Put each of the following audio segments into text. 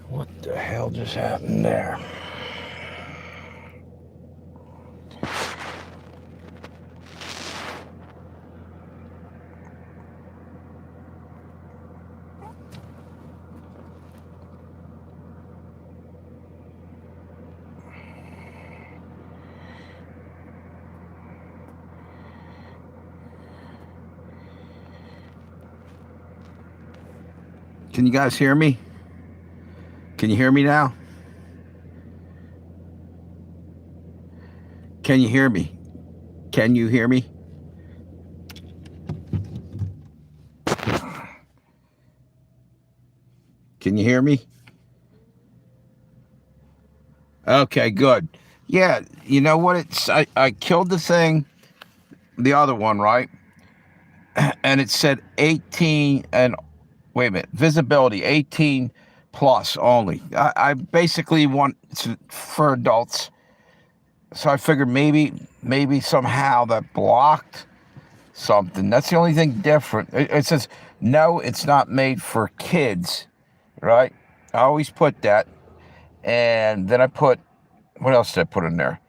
What the hell just happened there? Can you guys hear me? Can you hear me now? Can you hear me? Can you hear me? Can you hear me? Okay, good. Yeah, you know what? I killed the thing, the other one, right? And it said 18 and wait a minute, visibility 18 plus only. I basically want it's for adults, so I figured maybe somehow that blocked something. That's the only thing different. It says no, it's not made for kids, right? I always put that, and then I put what else did I put in there?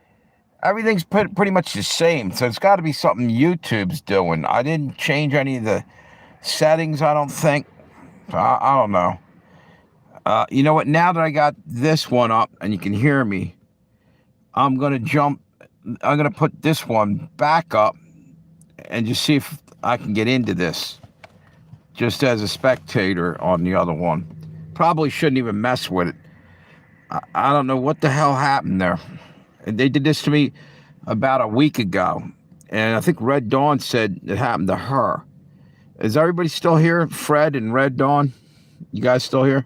Everything's pretty much the same, so it's got to be something YouTube's doing. I didn't change any of the settings, I don't think. I don't know. You know what? Now that I got this one up and you can hear me, I'm going to put this one back up and just see if I can get into this just as a spectator on the other one. Probably shouldn't even mess with it. I don't know what the hell happened there. They did this to me about a week ago, and I think Red Dawn said it happened to her. Is everybody still here? Fred and Red Dawn? You guys still here?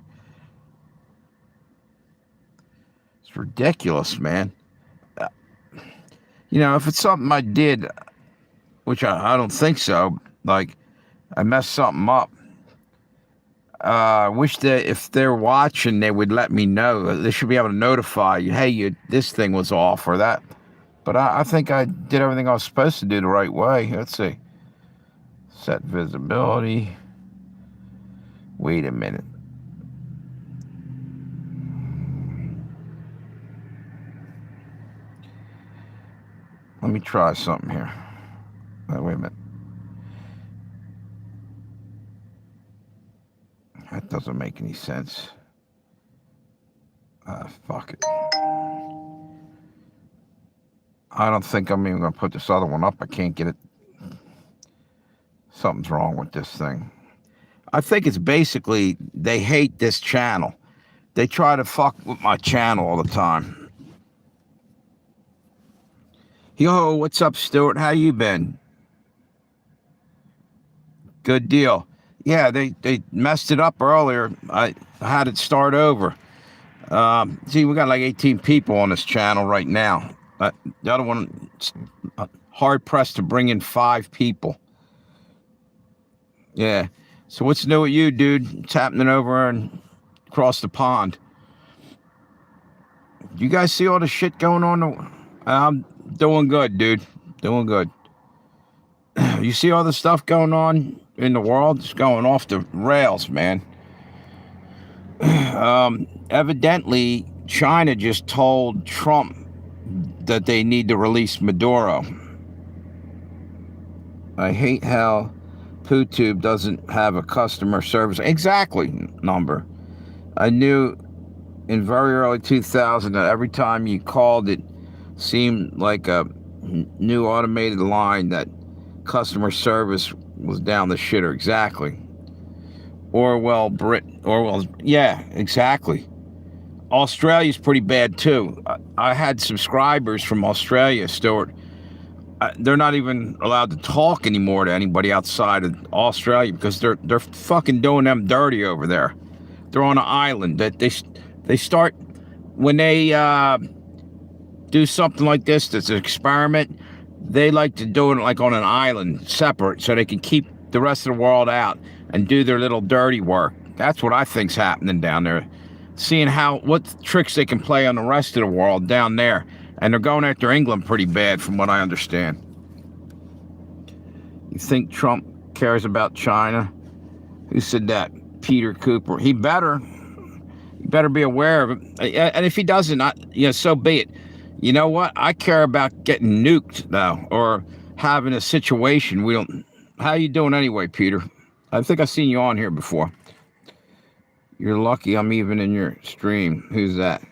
It's ridiculous, man. You know, if it's something I did, which I don't think so, like I messed something up, I wish that if they're watching, they would let me know. They should be able to notify you, hey, this thing was off or that. But I think I did everything I was supposed to do the right way. Let's see. Set visibility. Wait a minute. Let me try something here. Wait a minute. That doesn't make any sense. Fuck it. I don't think I'm even going to put this other one up. I can't get it. Something's wrong with this thing. I think it's basically they hate this channel. They try to fuck with my channel all the time. Yo, what's up, Stuart? How you been? Good deal. Yeah, they messed it up earlier. I had it start over. See, we got like 18 people on this channel right now. The other one, hard pressed to bring in 5 people. Yeah. So what's new with you, dude? It's happening over and across the pond. You guys see all the shit going on? I'm doing good, dude. Doing good. You see all the stuff going on in the world? It's going off the rails, man. Evidently, China just told Trump that they need to release Maduro. I hate how PooTube doesn't have a customer service. Exactly, number. I knew in very early 2000 that every time you called it seemed like a new automated line that customer service was down the shitter. Exactly. Orwell, yeah, exactly. Australia's pretty bad too. I had subscribers from Australia, Stuart. They're not even allowed to talk anymore to anybody outside of Australia because they're fucking doing them dirty over there. They're on an island that they start when they do something like this. That's an experiment. They like to do it like on an island, separate, so they can keep the rest of the world out and do their little dirty work. That's what I think's happening down there. Seeing what tricks they can play on the rest of the world down there. And they're going after England pretty bad, from what I understand. You think Trump cares about China? Who said that? Peter Cooper. He better be aware of it. And if he doesn't, so be it. You know what? I care about getting nuked, though, or having a situation we don't... How you doing anyway, Peter? I think I've seen you on here before. You're lucky I'm even in your stream. Who's that?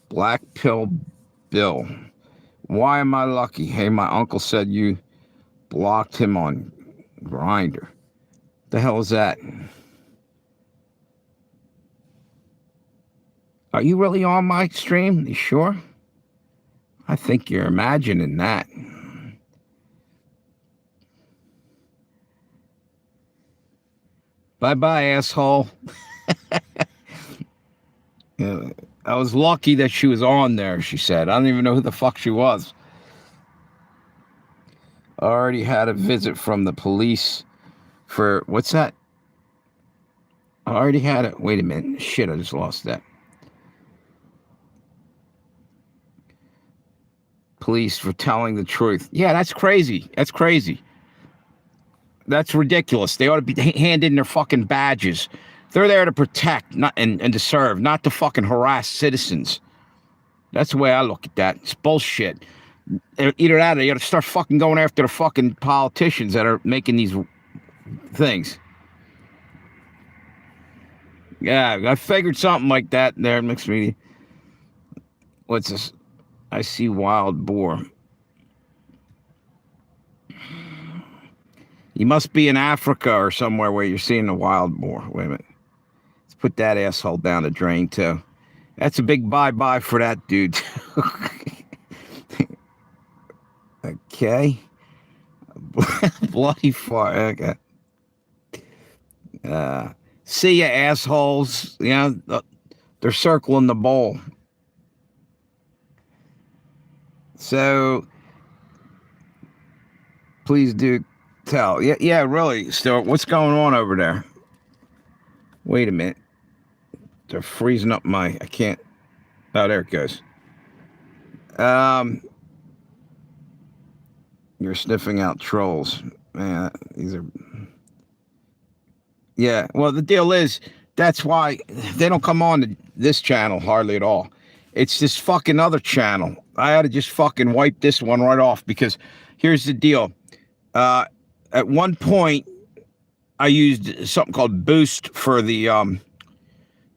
Black Pill Bill. Why am I lucky? Hey, my uncle said you blocked him on Grindr. The hell is that? Are you really on my stream? You sure? I think you're imagining that. Bye-bye, asshole. I was lucky that she was on there, she said. I don't even know who the fuck she was. I already had a visit from the police for... What's that? I already had it. Wait a minute. Shit, I just lost that. Police for telling the truth. Yeah, that's crazy. That's crazy. That's ridiculous. They ought to be handed in their fucking badges. They're there to protect and to serve, not to fucking harass citizens. That's the way I look at that. It's bullshit. Either that or you got to start fucking going after the fucking politicians that are making these things. Yeah, I figured something like that there. Mixed media. What's this? I see wild boar. You must be in Africa or somewhere where you're seeing a wild boar. Wait a minute. Let's put that asshole down the drain, too. That's a big bye-bye for that dude. Okay. Bloody fart. Okay. See ya, assholes. They're circling the bowl. So, please do tell. Yeah, really, Stuart. What's going on over there? Wait a minute. They're freezing up I can't. Oh, there it goes. You're sniffing out trolls. Man, these are... Yeah, well, the deal is, that's why they don't come on to this channel hardly at all. It's this fucking other channel. I ought to just fucking wipe this one right off, because here's the deal. At one point, I used something called Boost for the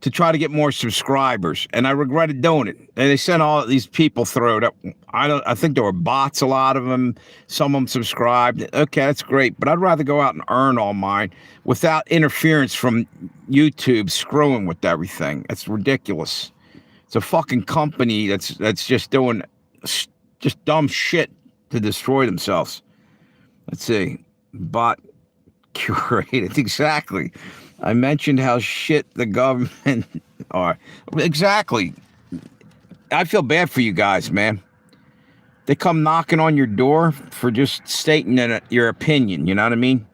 to try to get more subscribers, and I regretted doing it. And they sent all these people through it. I think there were bots, a lot of them. Some of them subscribed. Okay, that's great, but I'd rather go out and earn all mine without interference from YouTube screwing with everything. That's ridiculous. It's a fucking company that's just doing just dumb shit to destroy themselves. Let's see. Bot curated. Exactly. I mentioned how shit the government are. Exactly. I feel bad for you guys, man. They come knocking on your door for just stating your opinion. You know what I mean?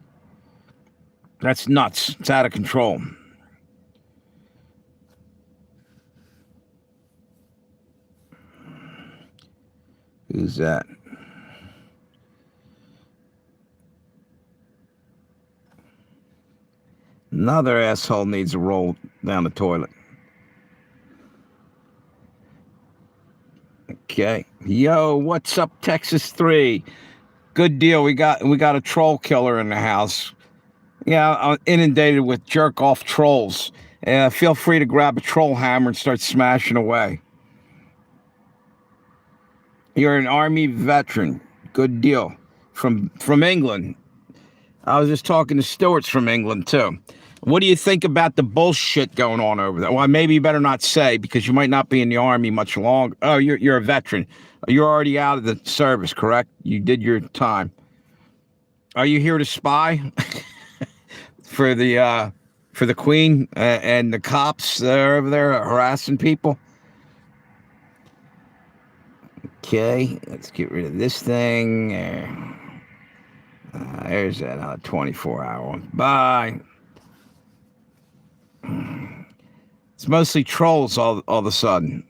That's nuts. It's out of control. Who's that? Another asshole needs a roll down the toilet. Okay. Yo, what's up, Texas 3? Good deal. We got a troll killer in the house. Yeah, I'm inundated with jerk-off trolls. Feel free to grab a troll hammer and start smashing away. You're an Army veteran. Good deal. From England. I was just talking to Stewart's from England, too. What do you think about the bullshit going on over there? Well, maybe you better not say, because you might not be in the Army much longer. Oh, you're a veteran. You're already out of the service, correct? You did your time. Are you here to spy for the Queen and the cops that are over there harassing people? Okay, let's get rid of this thing. There's that 24-hour one. Bye. It's mostly trolls all of a sudden.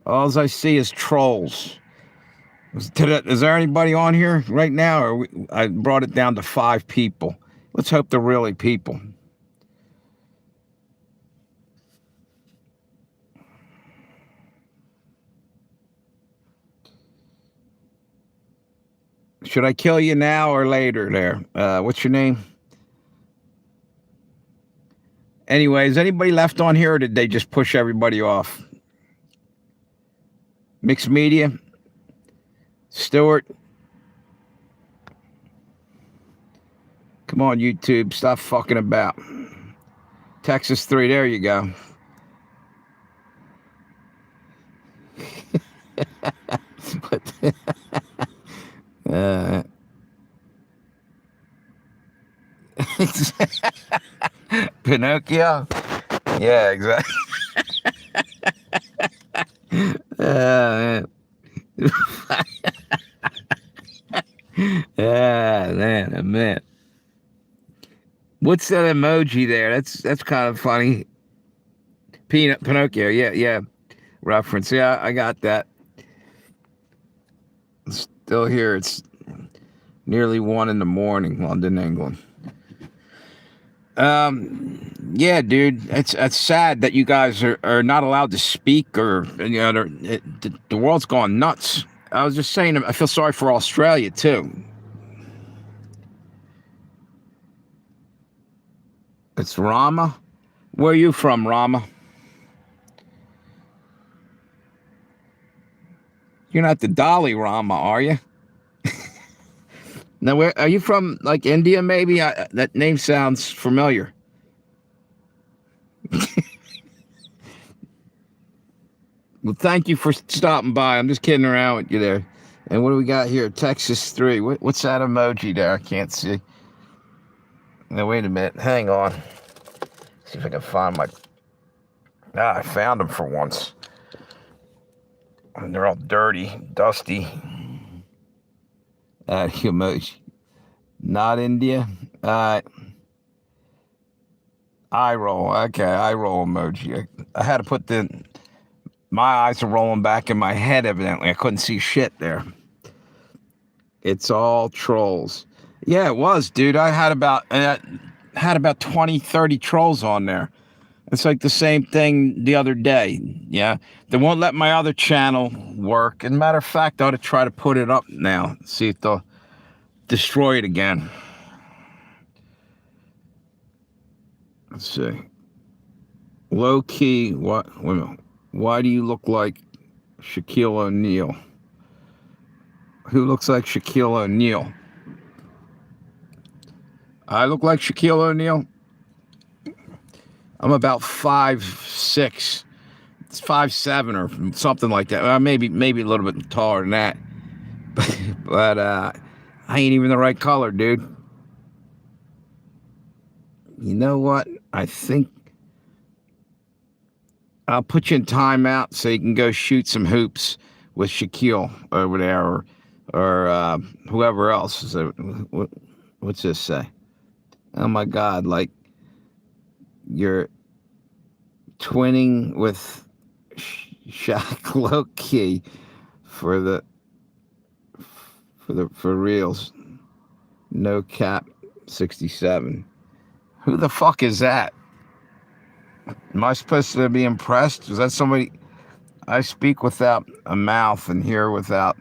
All I see is trolls. Is there anybody on here right now? I brought it down to 5 people. Let's hope they're really people. Should I kill you now or later there? What's your name? Anyway, is anybody left on here or did they just push everybody off? Mixed Media? Stewart? Come on, YouTube. Stop fucking about. Texas 3, there you go. Pinocchio? Yeah, exactly. Man. Man. What's that emoji there? That's kind of funny. Pinocchio, yeah. Reference. Yeah, I got that. Still here. It's nearly 1 a.m, London, England. Yeah, dude, it's sad that you guys are not allowed to speak, or the world's gone nuts. I was just saying, I feel sorry for Australia too. It's Rama. Where are you from, Rama? You're not the Dalai Rama, are you? Now, where are you from? Like India, maybe? That name sounds familiar. Well, thank you for stopping by. I'm just kidding around with you there. And what do we got here? Texas 3. What's that emoji there? I can't see. Now, wait a minute. Hang on. See if I can find my... I found them for once. And they're all dirty, dusty. Emoji. Not India. Eye roll. Okay, eye roll emoji. I had to put my eyes are rolling back in my head, evidently. I couldn't see shit there. It's all trolls. Yeah, it was, dude. I had about 20, 30 trolls on there. It's like the same thing the other day. Yeah, they won't let my other channel work. And matter of fact, I ought to try to put it up now. See if they'll destroy it again. Let's see. Low key. What? Wait a minute. Why do you look like Shaquille O'Neal? Who looks like Shaquille O'Neal? I look like Shaquille O'Neal. I'm about 5'6". It's 5'7" or something like that. Maybe a little bit taller than that. But I ain't even the right color, dude. You know what? I think I'll put you in timeout so you can go shoot some hoops with Shaquille over there, or whoever else. So, what's this say? Oh my God! Like you're twinning with Shaq low-key for reals. No cap 67. Who the fuck is that? Am I supposed to be impressed? Is that somebody? I speak without a mouth and hear without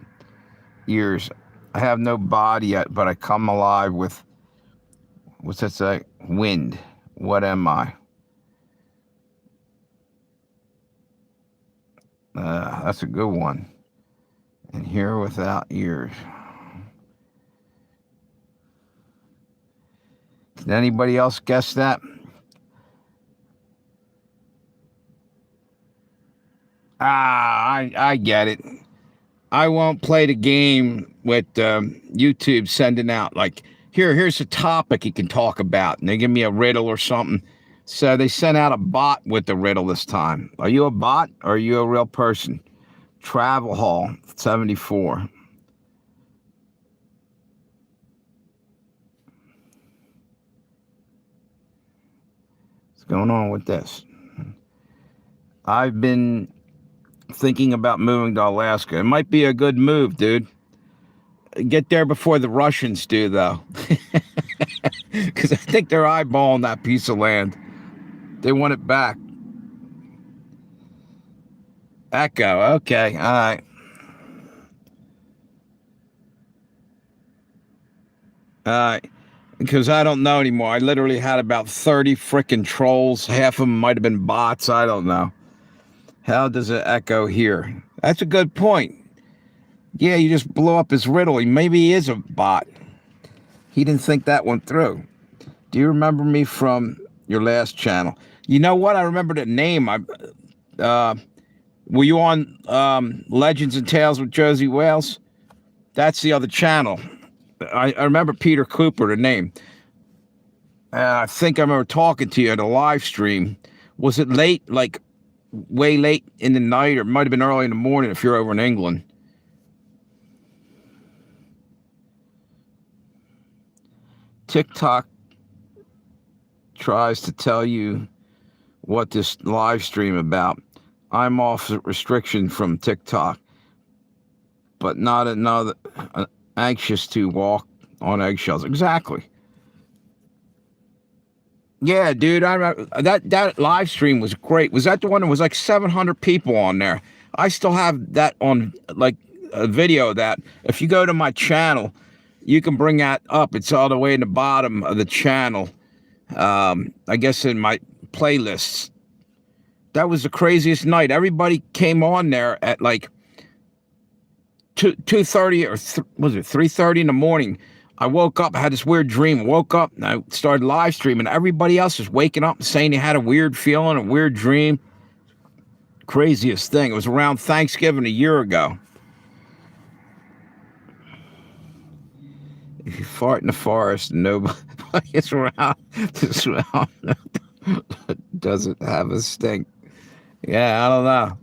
ears. I have no body yet, but I come alive with, what's that say? Wind. What am I? That's a good one. And hear without ears. Did anybody else guess that? I get it. I won't play the game with YouTube sending out like, here's a topic you can talk about, and they give me a riddle or something. So they sent out a bot with the riddle this time. Are you a bot or are you a real person? Travel Hall 74. What's going on with this? I've been thinking about moving to Alaska. It might be a good move, dude. Get there before the Russians do, though. Because I think they're eyeballing that piece of land. They want it back. Echo. Okay. All right. All right. Because I don't know anymore. I literally had about 30 frickin' trolls. Half of them might have been bots. I don't know. How does it echo here? That's a good point. Yeah, you just blew up his riddle. Maybe he is a bot. He didn't think that one through. Do you remember me from your last channel? You know what? I remember the name. Were you on Legends and Tales with Josie Wales? That's the other channel. I remember Peter Cooper, the name. I think I remember talking to you at a live stream. Was it late, like way late in the night, or it might have been early in the morning if you're over in England? TikTok tries to tell you what this live stream about. I'm off restriction from TikTok, but not another anxious to walk on eggshells. Exactly. Yeah, dude, I remember that live stream was great. Was that the one that was like 700 people on there? I still have that on like a video of that. If you go to my channel, you can bring that up. It's all the way in the bottom of the channel. I guess in my playlists. That was the craziest night. Everybody came on there at like 2:30 or was it 3:30 in the morning. I woke up, I had this weird dream, woke up, and I started live streaming. Everybody else was waking up and saying they had a weird feeling, a weird dream. Craziest thing. It was around Thanksgiving a year ago. If you fart in the forest and nobody is around, the smell doesn't have a stink. Yeah, I don't know.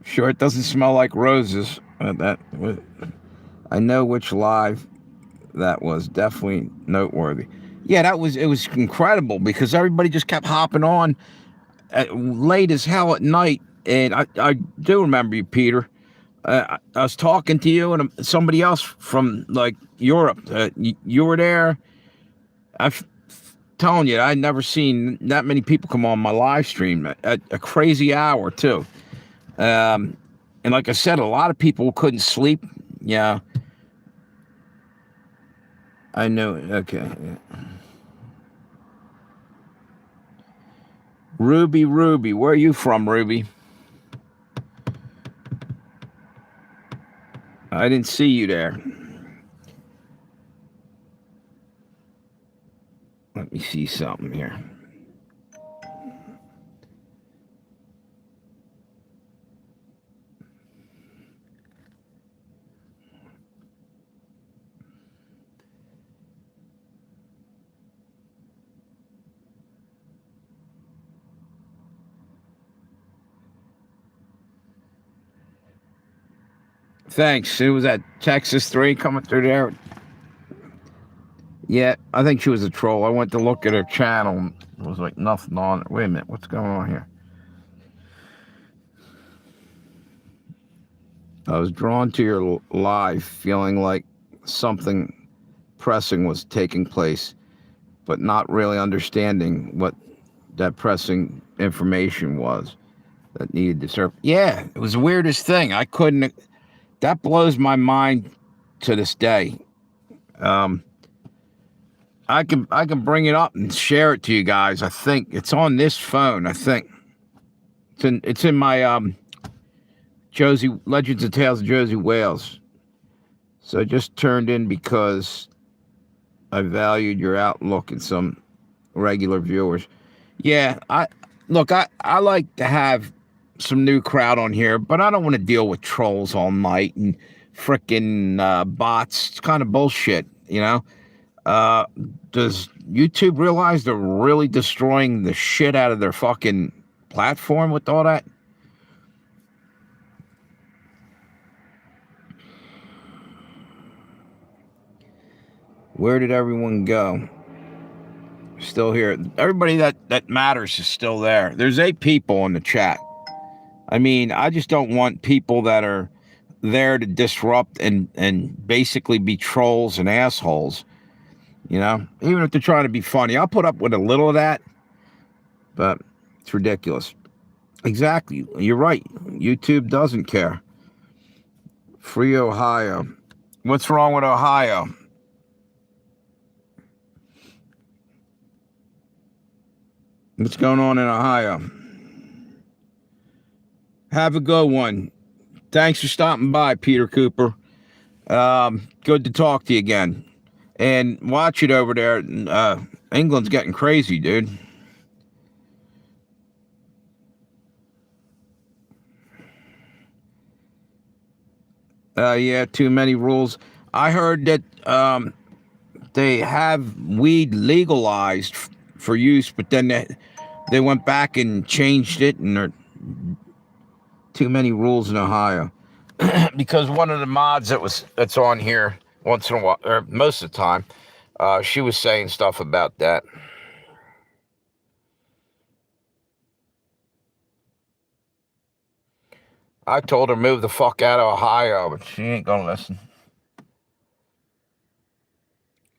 Sure, it doesn't smell like roses. I know which live that was. Definitely noteworthy. Yeah, it was incredible because everybody just kept hopping on late as hell at night. And I do remember you, Peter. I was talking to you and somebody else from like Europe. You were there. I'm telling you, I'd never seen that many people come on my live stream at a crazy hour too. And like I said, a lot of people couldn't sleep. Yeah, I know. Okay. Ruby, where are you from, Ruby? I didn't see you there. Let me see something here. Thanks. It was at Texas 3 coming through there. Yeah, I think she was a troll. I went to look at her channel and there was like nothing on it. Wait a minute, what's going on here? I was drawn to your live, feeling like something pressing was taking place, but not really understanding what that pressing information was that needed to serve. Yeah, it was the weirdest thing. I couldn't. That blows my mind to this day. I can bring it up and share it to you guys. I think it's on this phone. I think it's in my Josie Legends and Tales of Josie Wales. So I just turned in because I valued your outlook and some regular viewers. Yeah, I like to have some new crowd on here, but I don't want to deal with trolls all night and frickin' bots. It's kind of bullshit, you know. Does YouTube realize they're really destroying the shit out of their fucking platform with all that? Where did everyone go? Still here. Everybody that matters is still there. There's 8 people in the chat. I mean, I just don't want people that are there to disrupt and basically be trolls and assholes. You know, even if they're trying to be funny, I'll put up with a little of that, but it's ridiculous. Exactly. You're right. YouTube doesn't care. Free Ohio. What's wrong with Ohio? What's going on in Ohio? Have a good one. Thanks for stopping by, Peter Cooper. Good to talk to you again. And watch it over there. England's getting crazy, dude. Yeah, too many rules. I heard that they have weed legalized for use, but then they went back and changed it, and there are too many rules in Ohio. Because one of the mods that's on here once in a while, or most of the time, she was saying stuff about that. I told her move the fuck out of Ohio, but she ain't gonna listen.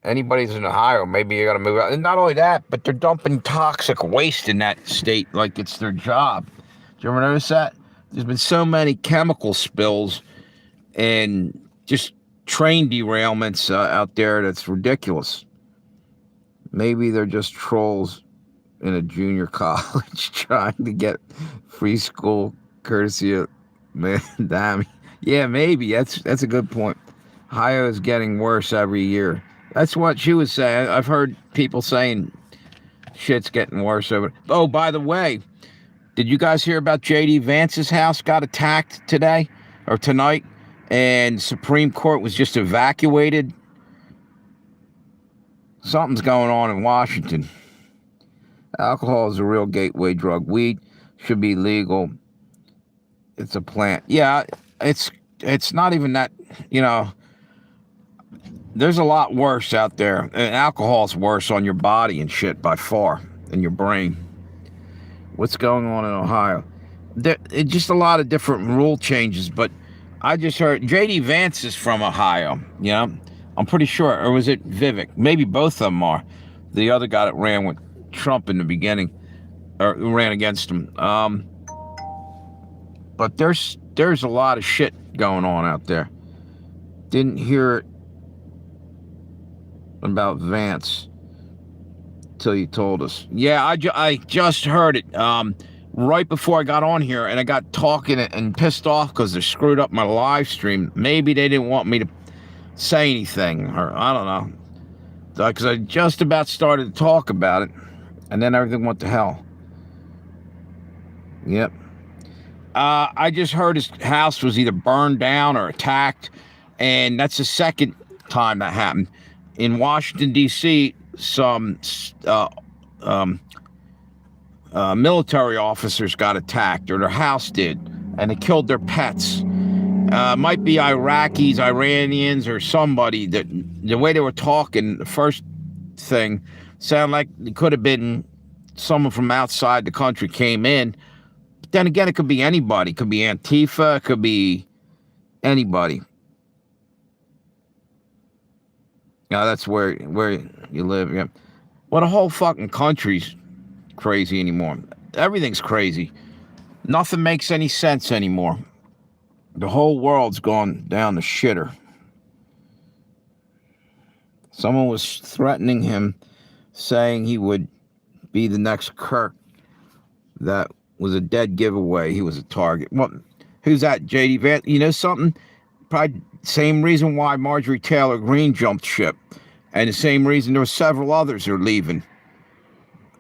Anybody's in Ohio, maybe you gotta move out. And not only that, but they're dumping toxic waste in that state like it's their job. Did you ever notice that? There's been so many chemical spills and just train derailments out there that's ridiculous. Maybe they're just trolls in a junior college trying to get free school courtesy of man. Damn. Yeah, maybe that's a good point. Ohio is getting worse every year. That's what she was saying. I've heard people saying shit's getting worse over. Oh, by the way, did you guys hear about J.D. Vance's house got attacked today or tonight? And Supreme Court was just evacuated. Something's going on in Washington. Alcohol is a real gateway drug. Weed should be legal. It's a plant. Yeah, it's not even that, you know, there's a lot worse out there. And alcohol's worse on your body and shit by far, in your brain. What's going on in Ohio? It's just a lot of different rule changes, but I just heard J.D. Vance is from Ohio, you know? I'm pretty sure, or was it Vivek? Maybe both of them are. The other guy that ran with Trump in the beginning, or ran against him. But there's a lot of shit going on out there. Didn't hear it about Vance till you told us. Yeah, I just heard it right before I got on here, and I got talking and pissed off because they screwed up my live stream. Maybe they didn't want me to say anything, or I don't know, because I just about started to talk about it, and then everything went to hell. Yep. I just heard his house was either burned down or attacked, and that's the second time that happened. In Washington, D.C., some military officers got attacked, or their house did, and they killed their pets. Might be Iraqis, Iranians, or somebody. That the way they were talking, the first thing sounded like it could have been someone from outside the country came in. But then again, it could be anybody. It could be Antifa. It could be anybody. That's where you live. Yeah. Well, the whole fucking country's crazy anymore. Everything's crazy. Nothing makes any sense anymore. The whole world's gone down the shitter. Someone was threatening him, saying he would be the next Kirk. That was a dead giveaway. He was a target. Well, who's that, J.D. Vance? You know something? Probably same reason why Marjorie Taylor Greene jumped ship. And the same reason there were several others are leaving.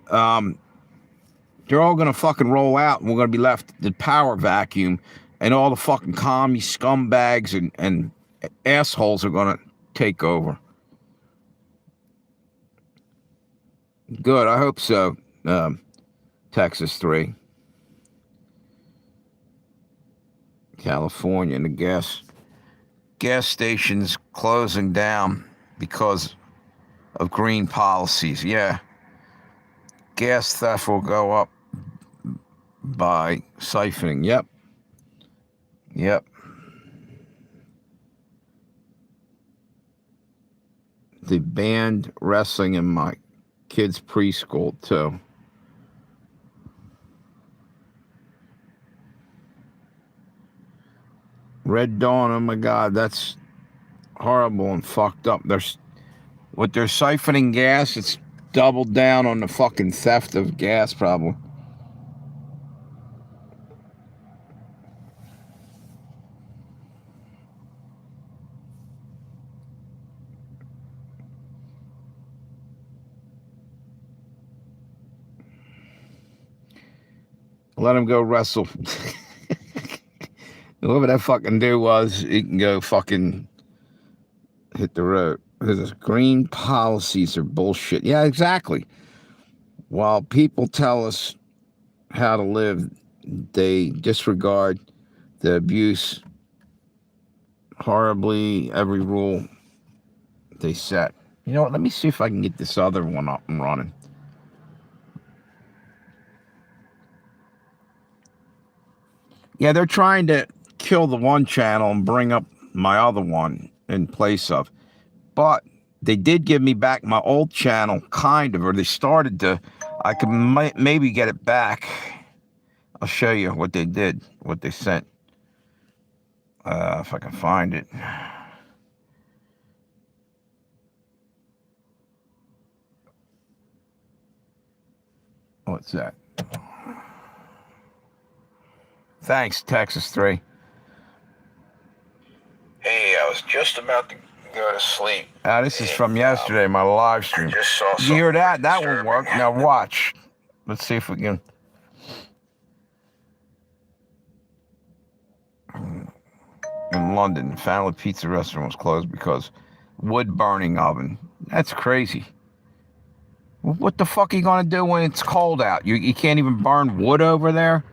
They're all going to fucking roll out, and we're going to be left the power vacuum, and all the fucking commie scumbags and assholes are going to take over. Good, I hope so. Texas 3. California, and the gas stations closing down because of green policies. Yeah. gas theft will go up by siphoning. Yep. They banned wrestling in my kids' preschool too. Red Dawn, oh my God, that's horrible and fucked up. With their siphoning gas, it's doubled down on the fucking theft of gas problem. Let him go wrestle. Whatever that fucking dude was, he can go fucking hit the road. Because green policies are bullshit. Yeah, exactly. While people tell us how to live, they disregard the abuse horribly, every rule they set. You know what? Let me see if I can get this other one up and running. Yeah, they're trying to kill the one channel and bring up my other one in place of. But they did give me back my old channel, kind of, or they started to. I could maybe get it back. I'll show you what they did, what they sent. If I can find it. What's that? Thanks, Texas 3. Hey, I was just about to go to sleep. This is from yesterday, my live stream. You hear that? That won't work. Now watch. Let's see if we can. In London, family pizza restaurant was closed because wood burning oven. That's crazy. What the fuck are you gonna do when it's cold out? You can't even burn wood over there.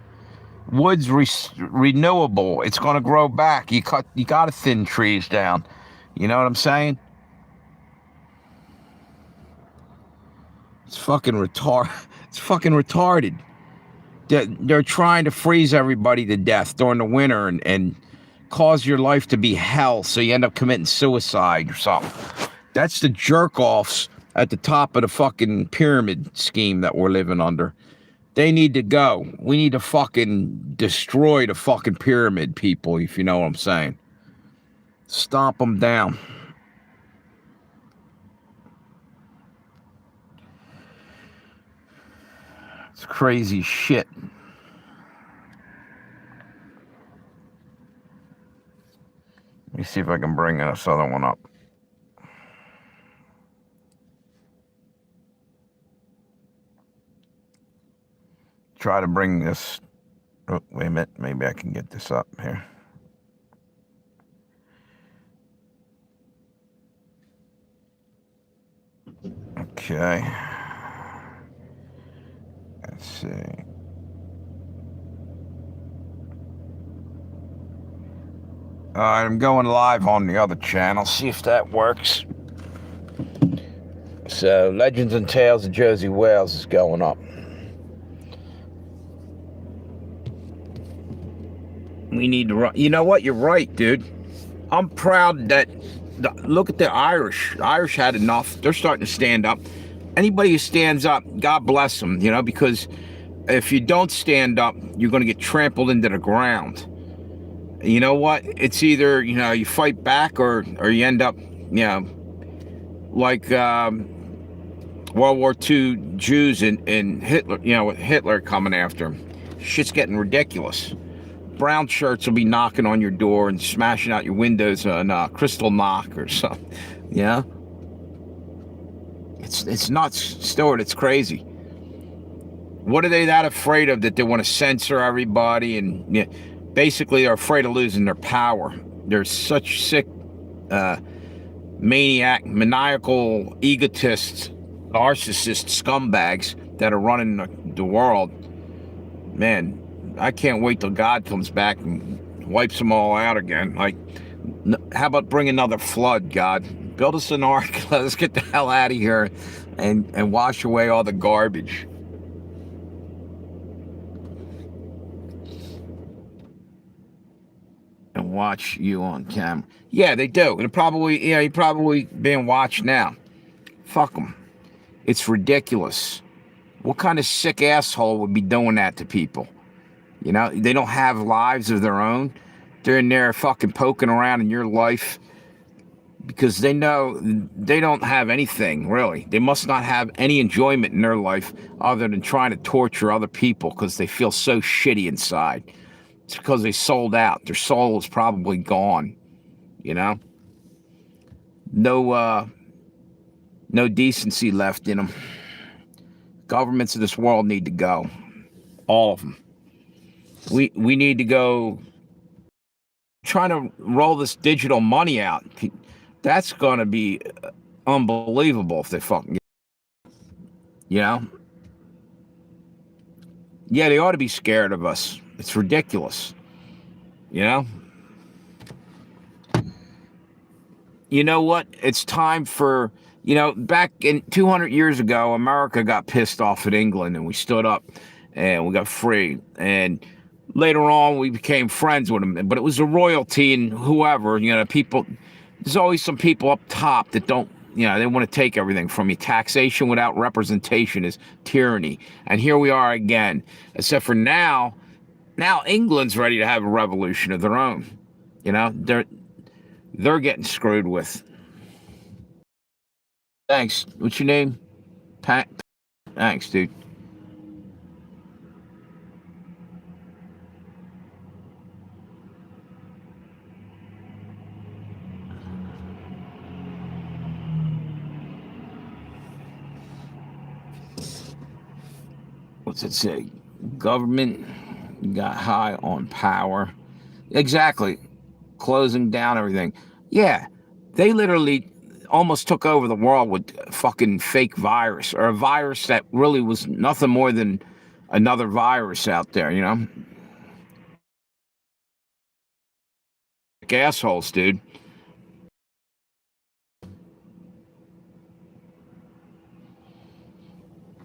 Wood's renewable. It's gonna grow back. You gotta thin trees down. You know what I'm saying? It's fucking retarded. They're trying to freeze everybody to death during the winter and cause your life to be hell, so you end up committing suicide or something. That's the jerk-offs at the top of the fucking pyramid scheme that we're living under. They need to go. We need to fucking destroy the fucking pyramid people, if you know what I'm saying. Stomp them down. It's crazy shit. Let me see if I can bring this other one up. Try to bring this. Oh, wait a minute. Maybe I can get this up here. Okay. Let's see. I'm going live on the other channel. See if that works. So, Legends and Tales of Josie Wales is going up. We need to run. You know what? You're right, dude. I'm proud that. Look at the Irish. The Irish had enough. They're starting to stand up. Anybody who stands up, God bless them, you know, because if you don't stand up, you're going to get trampled into the ground. You know what? It's either, you know, you fight back or you end up, you know, like World War II Jews and Hitler, you know, with Hitler coming after him. Shit's getting ridiculous. Brown shirts will be knocking on your door and smashing out your windows on crystal knock or something. You know? It's nuts, Stuart. It's crazy. What are they that afraid of that they want to censor everybody? And you know, basically they're afraid of losing their power. They're such sick, maniacal, egotists, narcissist scumbags that are running the world. Man, I can't wait till God comes back and wipes them all out again. Like, how about bring another flood, God? Build us an ark. Let's get the hell out of here and wash away all the garbage. watch you on camera. Yeah, they do. They're probably, you're probably being watched now. Fuck them. It's ridiculous. What kind of sick asshole would be doing that to people? You know, they don't have lives of their own. They're in there fucking poking around in your life because they know they don't have anything, really. They must not have any enjoyment in their life other than trying to torture other people because they feel so shitty inside. It's because they sold out. Their soul is probably gone, you know? No decency left in them. Governments of this world need to go. All of them. We need to go trying to roll this digital money out. That's going to be unbelievable if they fucking, you know? Yeah, they ought to be scared of us. It's ridiculous, you know? You know what? It's time for, you know, back in 200 years ago, America got pissed off at England and we stood up and we got free. And later on, we became friends with them. But it was the royalty and whoever, you know, people, there's always some people up top that don't, you know, they want to take everything from you. Taxation without representation is tyranny. And here we are again, except for now England's ready to have a revolution of their own. You know, they're getting screwed with. Thanks. What's your name? Pat? Thanks, dude. What's it say? Government got high on power. Exactly. Closing down everything. Yeah, they literally almost took over the world with fucking fake virus, or a virus that really was nothing more than another virus out there, you know? Assholes, dude.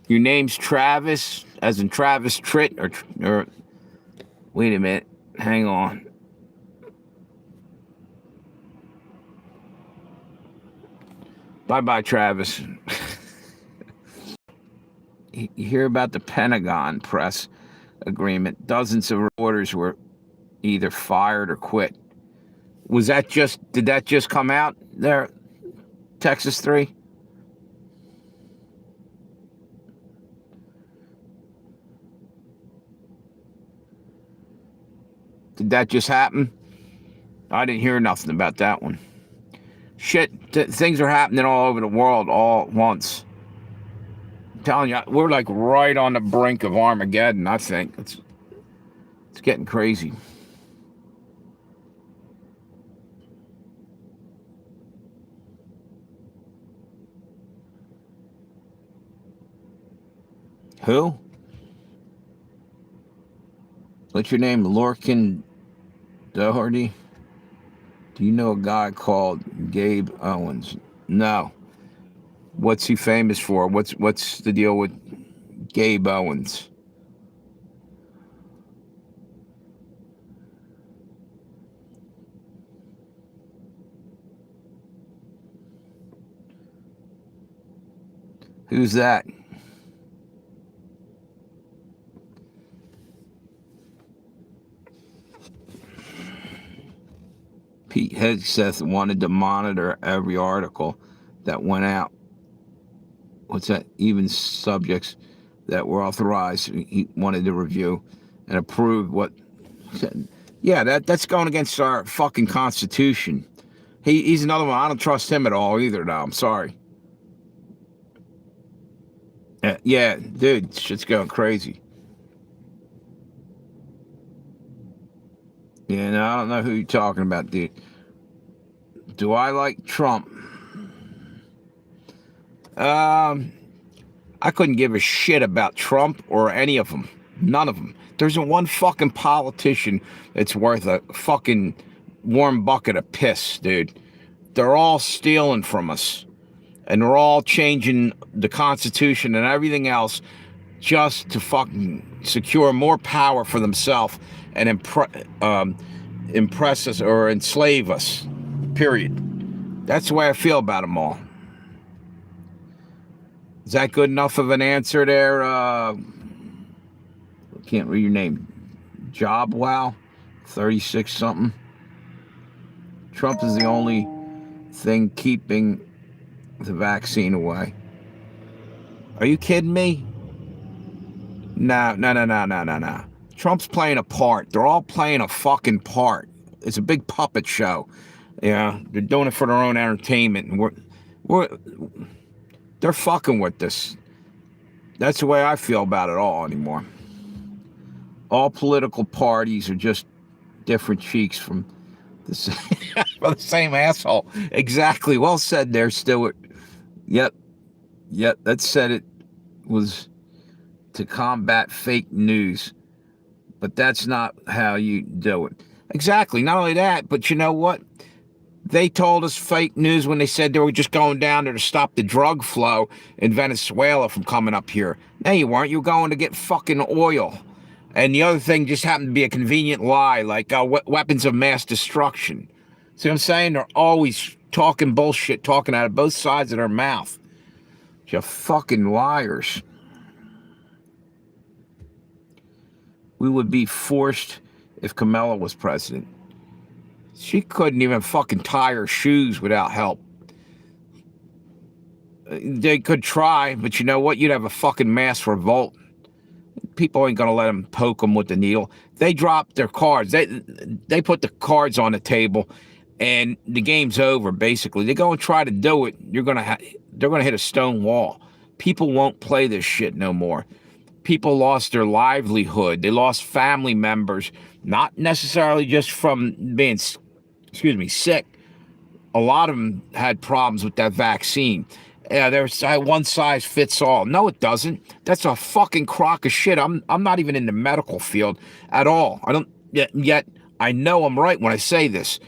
Your name's Travis, as in Travis Tritt, or wait a minute, hang on. Bye-bye, Travis. You hear about the Pentagon press agreement. Dozens of reporters were either fired or quit. Did that just come out there, Texas 3? Did that just happen? I didn't hear nothing about that one. Shit, things are happening all over the world all at once. I'm telling you, we're like right on the brink of Armageddon, I think. It's getting crazy. Who? What's your name? Lorcan Doherty? Do you know a guy called Gabe Owens? No. What's he famous for? What's the deal with Gabe Owens? Who's that? Pete Hegseth wanted to monitor every article that went out. What's that? Even subjects that were authorized, he wanted to review and approve what. Yeah, that's going against our fucking Constitution. He's another one. I don't trust him at all either, now. I'm sorry. Yeah, dude, shit's going crazy. Yeah, no, I don't know who you're talking about, dude. Do I like Trump? I couldn't give a shit about Trump or any of them. None of them. There isn't one fucking politician that's worth a fucking warm bucket of piss, dude. They're all stealing from us. And they're all changing the Constitution and everything else just to fucking secure more power for themselves and impress us or enslave us. Period. That's the way I feel about them all. Is that good enough of an answer there? Can't read your name. Jobwow, 36 something. Trump is the only thing keeping the vaccine away. Are you kidding me? No. Trump's playing a part. They're all playing a fucking part. It's a big puppet show. Yeah, they're doing it for their own entertainment. And they're fucking with this. That's the way I feel about it all anymore. All political parties are just different cheeks from the same asshole. Exactly. Well said there, Stewart. Yep. That said it was to combat fake news. But that's not how you do it. Exactly. Not only that, but you know what? They told us fake news when they said they were just going down there to stop the drug flow in Venezuela from coming up here. No, you weren't. You were going to get fucking oil. And the other thing just happened to be a convenient lie, like weapons of mass destruction. See what I'm saying? They're always talking bullshit, talking out of both sides of their mouth. You fucking liars. We would be forced if Kamala was president. She couldn't even fucking tie her shoes without help. They could try, but you know what? You'd have a fucking mass revolt. People ain't gonna let them poke them with the needle. They dropped their cards. They put the cards on the table, and the game's over. Basically, they go and try to do it. They're gonna hit a stone wall. People won't play this shit no more. People lost their livelihood. They lost family members, not necessarily just from being, sick. A lot of them had problems with that vaccine. Yeah, there's one size fits all. No, it doesn't. That's a fucking crock of shit. I'm not even in the medical field at all. I don't yet. I know I'm right when I say this.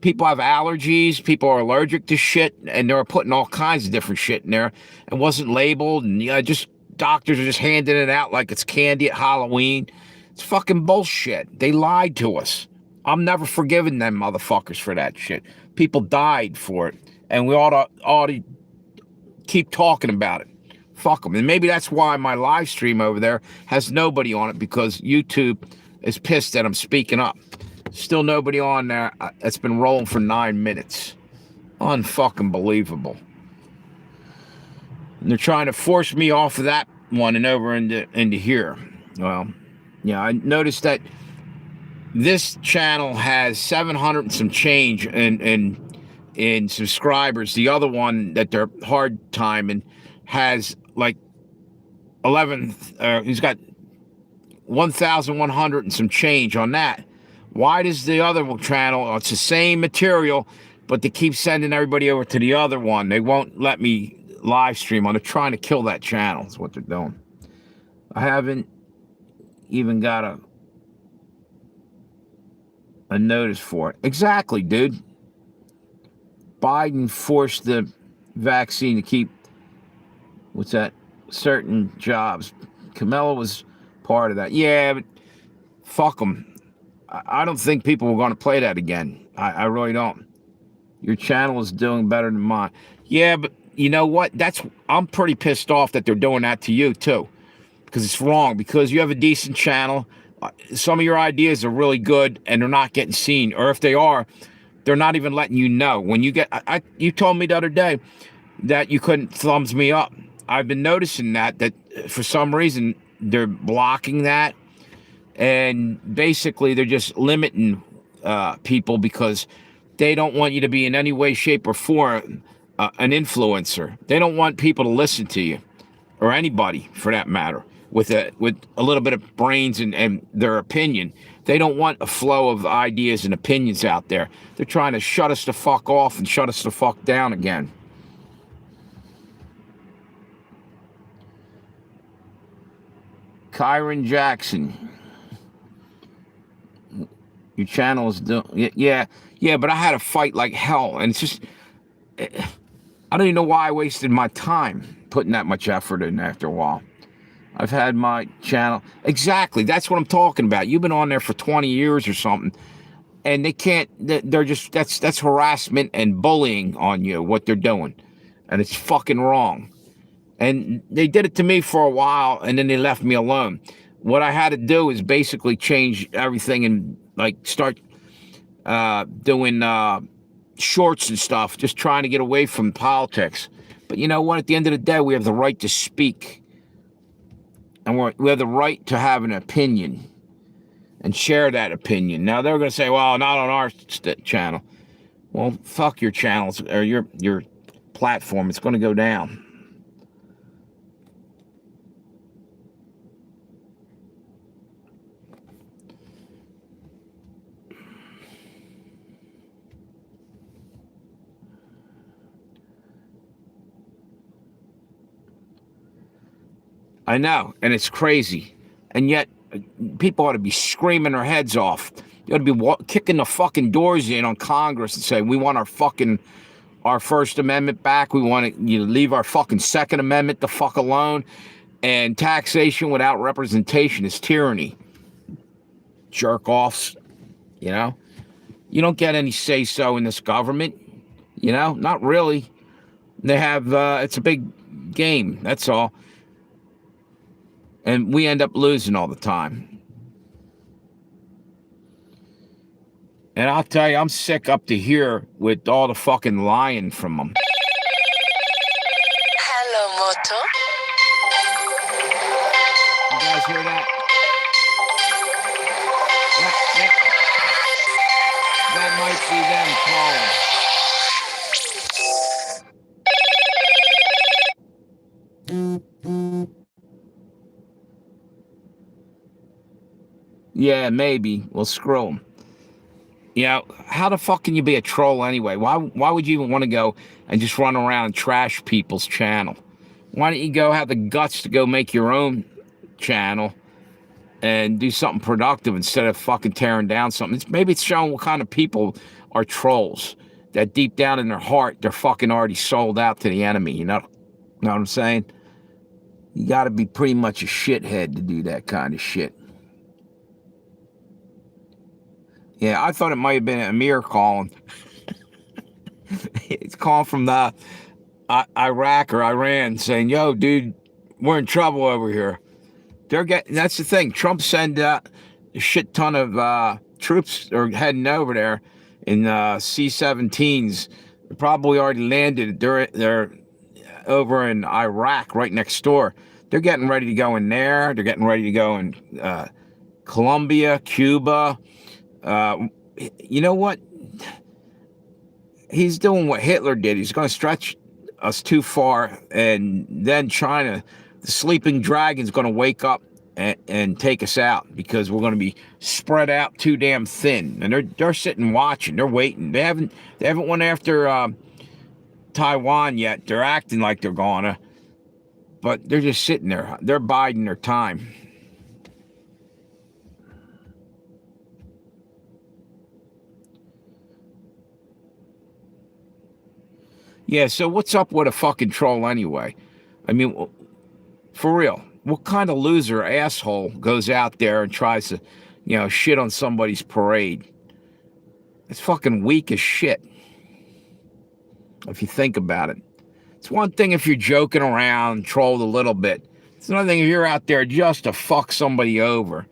People have allergies. People are allergic to shit, and they're putting all kinds of different shit in there. It wasn't labeled, and just doctors are just handing it out like it's candy at Halloween. It's fucking bullshit. They lied to us. I'm never forgiving them motherfuckers for that shit. People died for it, and we ought to keep talking about it. Fuck them. And maybe that's why my live stream over there has nobody on it, because YouTube is pissed that I'm speaking up. Still nobody on there. It's been rolling for 9 minutes. Unfucking believable. And they're trying to force me off of that one and over into here. Well, yeah, I noticed that this channel has 700 and some change in subscribers. The other one that they're hard timing has like 11. He's got 1,100 and some change on that. Why does the other channel? It's the same material, but they keep sending everybody over to the other one. They won't let me live stream on. They're trying to kill that channel. Is what they're doing. I haven't even got a notice for it. Exactly, dude. Biden forced the vaccine to keep, certain jobs. Kamala was part of that. Yeah, but fuck them. I don't think people were going to play that again. I really don't. Your channel is doing better than mine. Yeah, but you know what? I'm pretty pissed off that they're doing that to you, too. Because it's wrong. Because you have a decent channel. Some of your ideas are really good, and they're not getting seen. Or if they are, they're not even letting you know. When you get, you told me the other day that you couldn't thumbs me up. I've been noticing that for some reason they're blocking that, and basically they're just limiting people because they don't want you to be in any way, shape, or form an influencer. They don't want people to listen to you, or anybody for that matter, with a little bit of brains and their opinion. They don't want a flow of ideas and opinions out there. They're trying to shut us the fuck off and shut us the fuck down again. Kyron Jackson. Your channel is doing... Yeah, but I had to fight like hell. And it's just... I don't even know why I wasted my time putting that much effort in after a while. I've had my channel... Exactly, that's what I'm talking about. You've been on there for 20 years or something. and they can't. They're just that's harassment and bullying on you. What they're doing, and it's fucking wrong. And they did it to me for a while, and then they left me alone. What I had to do is basically change everything and like start doing shorts and stuff, just trying to get away from politics. But you know what? At the end of the day, we have the right to speak, and we have the right to have an opinion and share that opinion. Now they're going to say, "Well, not on our channel." Well, fuck your channels or your platform. It's going to go down. I know, and it's crazy. And yet, people ought to be screaming their heads off. You ought to be kicking the fucking doors in on Congress and say, we want our First Amendment back. We want to leave our fucking Second Amendment the fuck alone. And taxation without representation is tyranny. Jerk offs, you know? You don't get any say-so in this government, you know? Not really. They have, it's a big game, that's all. And we end up losing all the time. And I'll tell you, I'm sick up to here with all the fucking lying from them. Hello, Moto. You guys hear that? That might be them calling. Yeah, maybe. Well, screw them. You know, how the fuck can you be a troll anyway? Why would you even want to go and just run around and trash people's channel? Why don't you go have the guts to go make your own channel and do something productive instead of fucking tearing down something? Maybe it's showing what kind of people are trolls. That deep down in their heart, they're fucking already sold out to the enemy, you know? Know what I'm saying? You got to be pretty much a shithead to do that kind of shit. Yeah, I thought it might have been Amir calling. It's calling from the Iraq or Iran saying, yo, dude, we're in trouble over here. That's the thing. Trump sent a shit ton of troops are heading over there in C-17s. They probably already landed. They're over in Iraq, right next door. They're getting ready to go in there. They're getting ready to go in Colombia, Cuba. You know what? He's doing what Hitler did. He's going to stretch us too far, and then China, the sleeping dragon's going to wake up and take us out because we're going to be spread out too damn thin. And they're sitting watching. They're waiting. They haven't went after Taiwan yet. They're acting like they're gonna, but they're just sitting there. They're biding their time. Yeah, so what's up with a fucking troll anyway? I mean, for real, what kind of loser asshole goes out there and tries to, shit on somebody's parade? It's fucking weak as shit, if you think about it. It's one thing if you're joking around, trolled a little bit. It's another thing if you're out there just to fuck somebody over.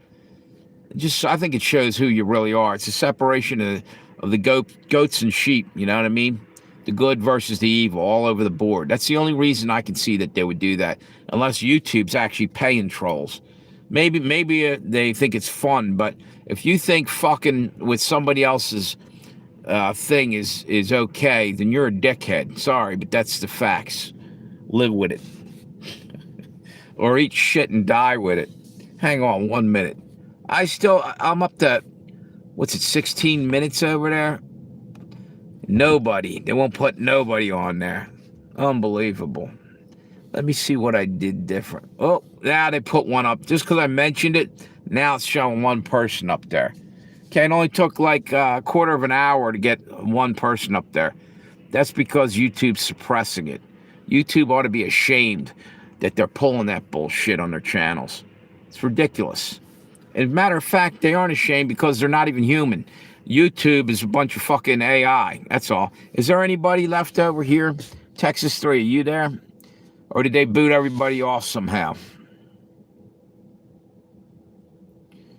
I think it shows who you really are. It's a separation of the goats and sheep, you know what I mean? The good versus the evil all over the board. That's the only reason I can see that they would do that, unless YouTube's actually paying trolls. Maybe they think it's fun, but if you think fucking with somebody else's thing is okay, then you're a dickhead. Sorry, but that's the facts. Live with it. Or eat shit and die with it. Hang on 1 minute. I'm up to, 16 minutes over there? Nobody. They won't put nobody on there. Unbelievable. Let me see what I did different. Oh, now they put one up. Just because I mentioned it, now it's showing one person up there. Okay, it only took like a quarter of an hour to get one person up there. That's because YouTube's suppressing it. YouTube ought to be ashamed that they're pulling that bullshit on their channels. It's ridiculous. As a matter of fact, they aren't ashamed because they're not even human. YouTube is a bunch of fucking AI. That's all. Is there anybody left over here? Texas 3, are you there? Or did they boot everybody off somehow?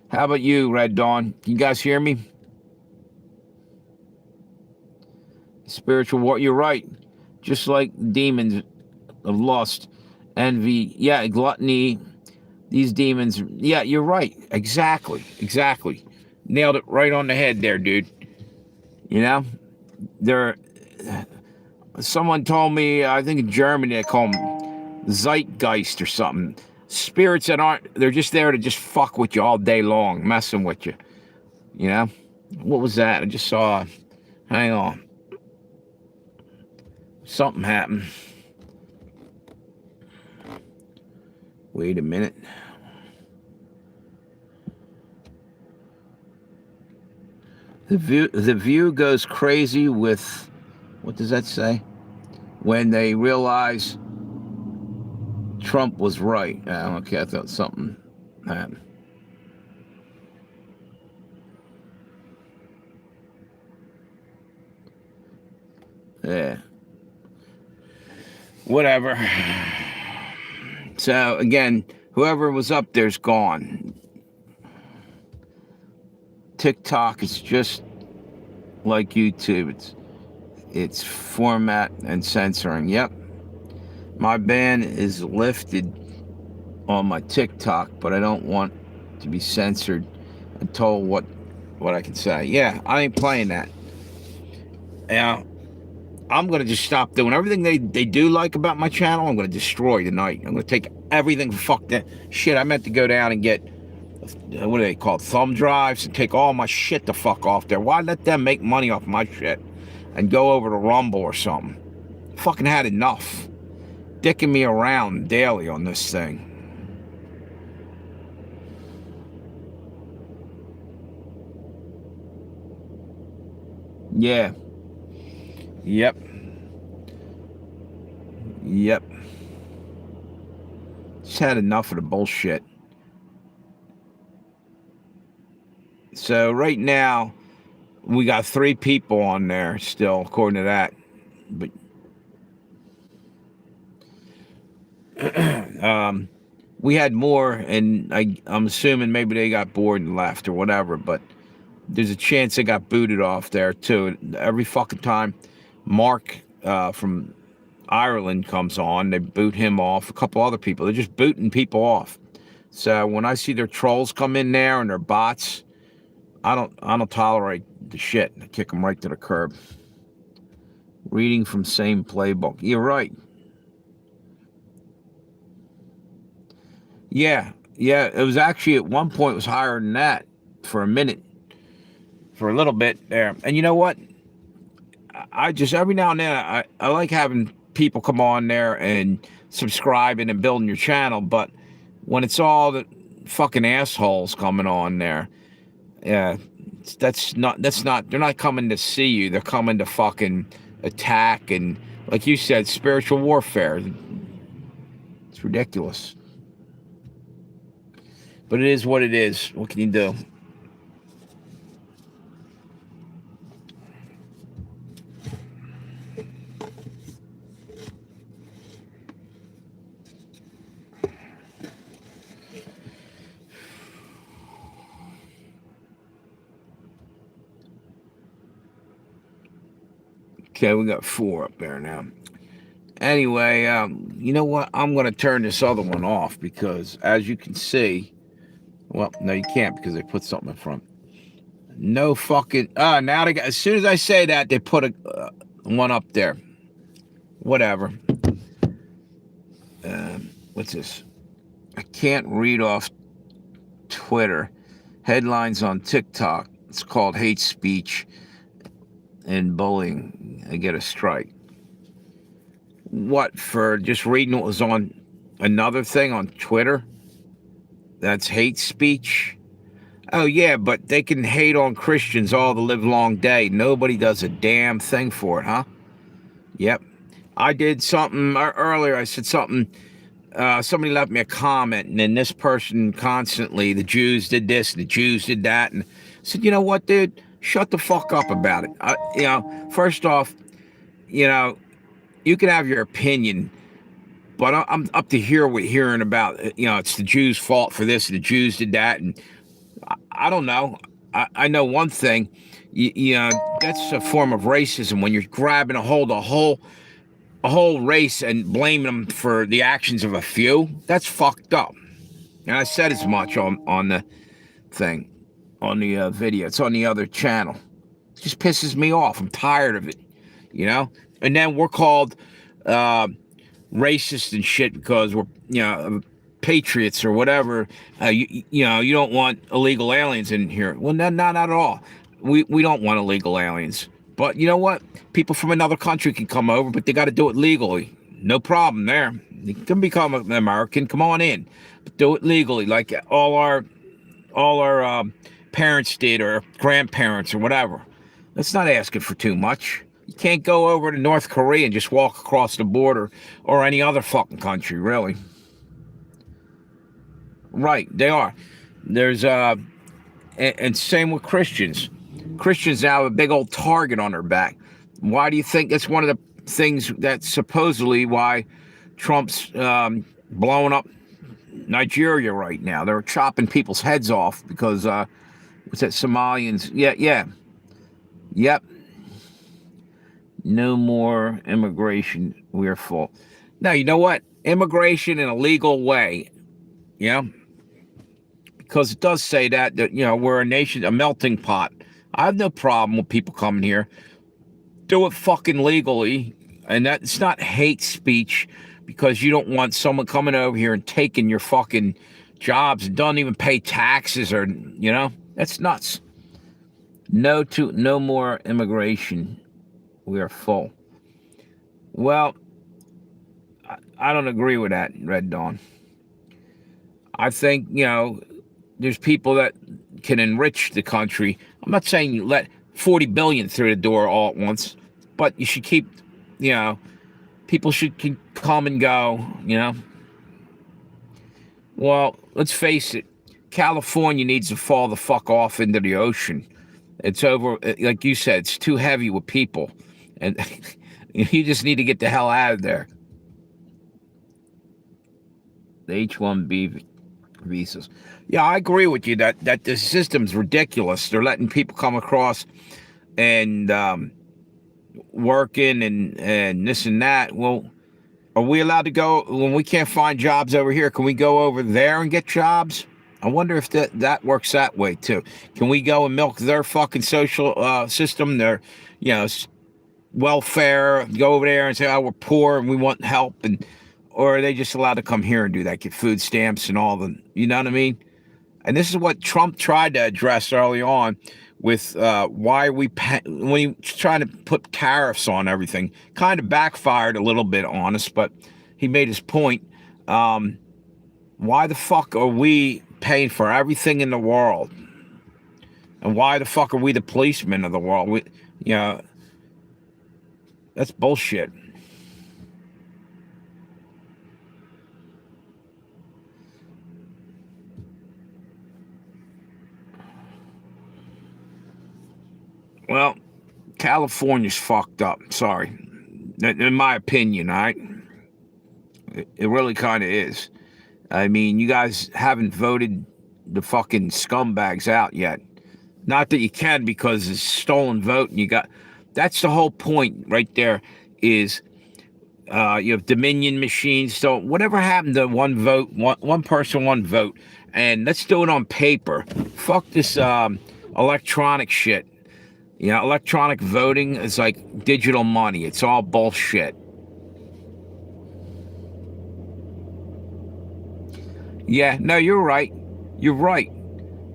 How about you, Red Dawn? Can you guys hear me? Spiritual war. You're right. Just like demons of lust, envy, yeah, gluttony, these demons. Yeah, you're right. Exactly. Nailed it right on the head there, dude. You know? Someone told me, I think in Germany, they call them Zeitgeist or something. Spirits that they're just there to just fuck with you all day long, messing with you. You know? What was that? I just saw, hang on. Something happened. Wait a minute. The View goes crazy with, what does that say? When they realize Trump was right. Okay, I thought something happened. Yeah. Whatever. So, again, whoever was up there's gone. TikTok is just like YouTube. It's format and censoring. Yep. My ban is lifted on my TikTok, but I don't want to be censored and told what I can say. Yeah, I ain't playing that. Yeah. I'm going to just stop doing everything they do like about my channel. I'm going to destroy tonight. I'm going to take everything. Fuck that shit. I meant to go down and get, what do they call it, thumb drives, and take all my shit the fuck off there. Why let them make money off my shit and go over to Rumble or something? Fucking had enough. Dicking me around daily on this thing. Yeah. Yep. Just had enough of the bullshit. So right now, we got 3 people on there still, according to that. But we had more, and I'm assuming maybe they got bored and left or whatever, but there's a chance they got booted off there too. Every fucking time Mark from Ireland comes on, they boot him off. A couple other people, they're just booting people off. So when I see their trolls come in there and their bots, I don't tolerate the shit. I kick them right to the curb. Reading from same playbook. You're right. Yeah. It was actually at one point it was higher than that for a minute, for a little bit there. And you know what? I just every now and then I like having people come on there and subscribing and building your channel, but when it's all the fucking assholes coming on there, yeah, that's not they're not coming to see you, they're coming to fucking attack, and like you said, spiritual warfare. It's ridiculous. But it is what it is. What can you do? Okay, we got 4 up there now. Anyway, you know what? I'm going to turn this other one off because, as you can see, well, no, you can't because they put something in front. No fucking... now they got... As soon as I say that, they put one up there. Whatever. What's this? I can't read off Twitter. Headlines on TikTok. It's called hate speech and bullying. I get a strike. What, for just reading what was on another thing on Twitter? That's hate speech? Oh yeah, but they can hate on Christians all the live long day. Nobody does a damn thing for it, huh? Yep. I did something earlier. I said something somebody left me a comment, and then this person constantly, the Jews did this, the Jews did that, and I said, you know what, dude, shut the fuck up about it. First off, you can have your opinion, but I'm up to here with hearing about, it's the Jews' fault for this, the Jews did that, and I don't know. I know one thing, that's a form of racism when you're grabbing a hold of a whole race and blaming them for the actions of a few. That's fucked up. And I said as much on the thing, on the video. It's on the other channel. It just pisses me off. I'm tired of it, And then we're called racist and shit because we're, patriots or whatever. You don't want illegal aliens in here. Well, not at all. We don't want illegal aliens. But you know what? People from another country can come over, but they got to do it legally. No problem there. You can become an American. Come on in, but do it legally, like all our parents did, or grandparents, or whatever. That's not asking for too much. You can't go over to North Korea and just walk across the border, or any other fucking country, really. Right, they are. There's and same with Christians. Christians now have a big old target on their back. Why do you think that's one of the things that's supposedly why Trump's blowing up Nigeria right now? They're chopping people's heads off because what's that, Somalians? Yep. No more immigration. We're full. Now, you know what? Immigration in a legal way. Because it does say that we're a nation, a melting pot. I have no problem with people coming here. Do it fucking legally. And that's not hate speech because you don't want someone coming over here and taking your fucking jobs and don't even pay taxes, or, that's nuts. No more immigration. We are full. Well, I don't agree with that, Red Dawn. I think, there's people that can enrich the country. I'm not saying you let 40 billion through the door all at once, but you should keep, people should come and go, Well, let's face it, California needs to fall the fuck off into the ocean. It's over, like you said, it's too heavy with people. And you just need to get the hell out of there. The H-1B visas. Yeah, I agree with you that the system's ridiculous. They're letting people come across and working and this and that. Well, are we allowed to go when we can't find jobs over here? Can we go over there and get jobs? I wonder if that works that way too. Can we go and milk their fucking social system, their welfare, go over there and say, oh, we're poor and we want help, or are they just allowed to come here and do that, get food stamps and all the, you know what I mean? And this is what Trump tried to address early on with why we when he was trying to put tariffs on everything. Kind of backfired a little bit on us, but he made his point. Why the fuck are we paying for everything in the world? And why the fuck are we the policemen of the world? That's bullshit. Well, California's fucked up. Sorry. In my opinion, all right? It really kind of is. I mean, you guys haven't voted the fucking scumbags out yet. Not that you can, because it's stolen vote and you got... That's the whole point right there is you have Dominion machines. So whatever happened to one vote, one person, one vote, and let's do it on paper. Fuck this electronic shit. Electronic voting is like digital money. It's all bullshit. Yeah, no, you're right. You're right.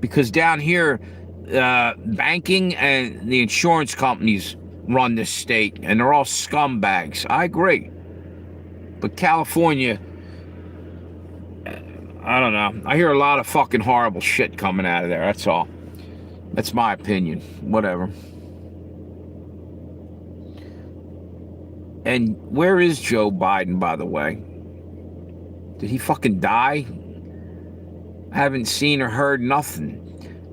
Because down here, banking and the insurance companies run this state, and they're all scumbags. I agree. But California, I don't know. I hear a lot of fucking horrible shit coming out of there. That's all. That's my opinion. Whatever. And where is Joe Biden, by the way? Did he fucking die? I haven't seen or heard nothing.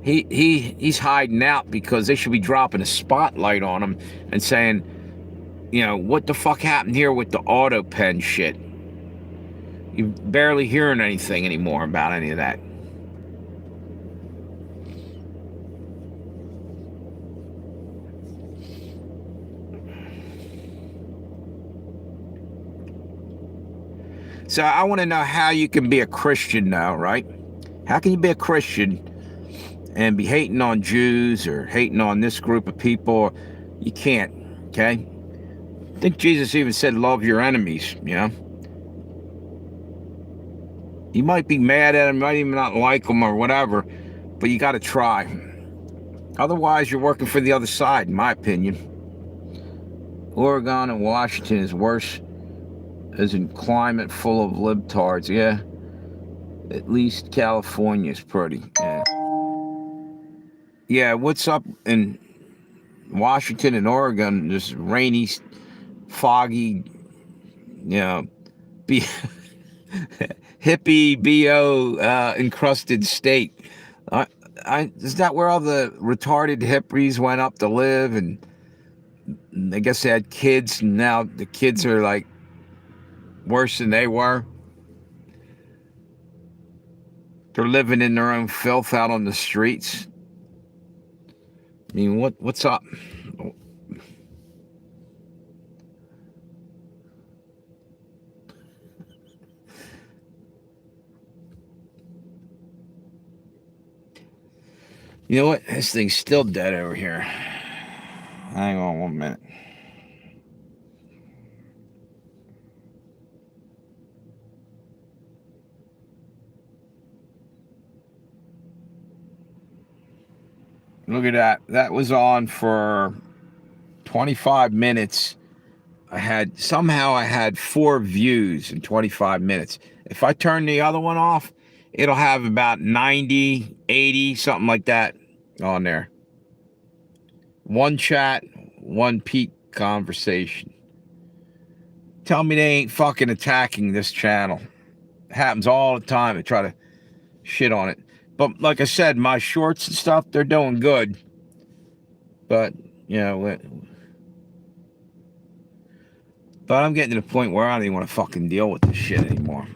He's hiding out because they should be dropping a spotlight on him and saying, you know, what the fuck happened here with the auto pen shit? You're barely hearing anything anymore about any of that. So I want to know how you can be a Christian now, right? How can you be a Christian and be hating on Jews or hating on this group of people? You can't, okay? I think Jesus even said, love your enemies, you know? You might be mad at them, you might even not like them or whatever, but you got to try. Otherwise, you're working for the other side, in my opinion. Oregon and Washington is worse as in climate full of libtards, yeah. At least California's pretty, yeah. Yeah, what's up in Washington and Oregon? This rainy, foggy, you know, hippie BO encrusted state. Is that where all the retarded hippies went up to live? And I guess they had kids, and now the kids are like worse than they were. They're living in their own filth out on the streets. I mean, what's up? You know what? This thing's still dead over here. Hang on 1 minute. Look at that. That was on for 25 minutes. I had 4 views in 25 minutes. If I turn the other one off, it'll have about 90, 80, something like that on there. 1 chat, 1 peak conversation. Tell me they ain't fucking attacking this channel. It happens all the time. They try to shit on it. But like I said, my shorts and stuff, they're doing good. But, you know, but I'm getting to the point where I don't even want to fucking deal with this shit anymore.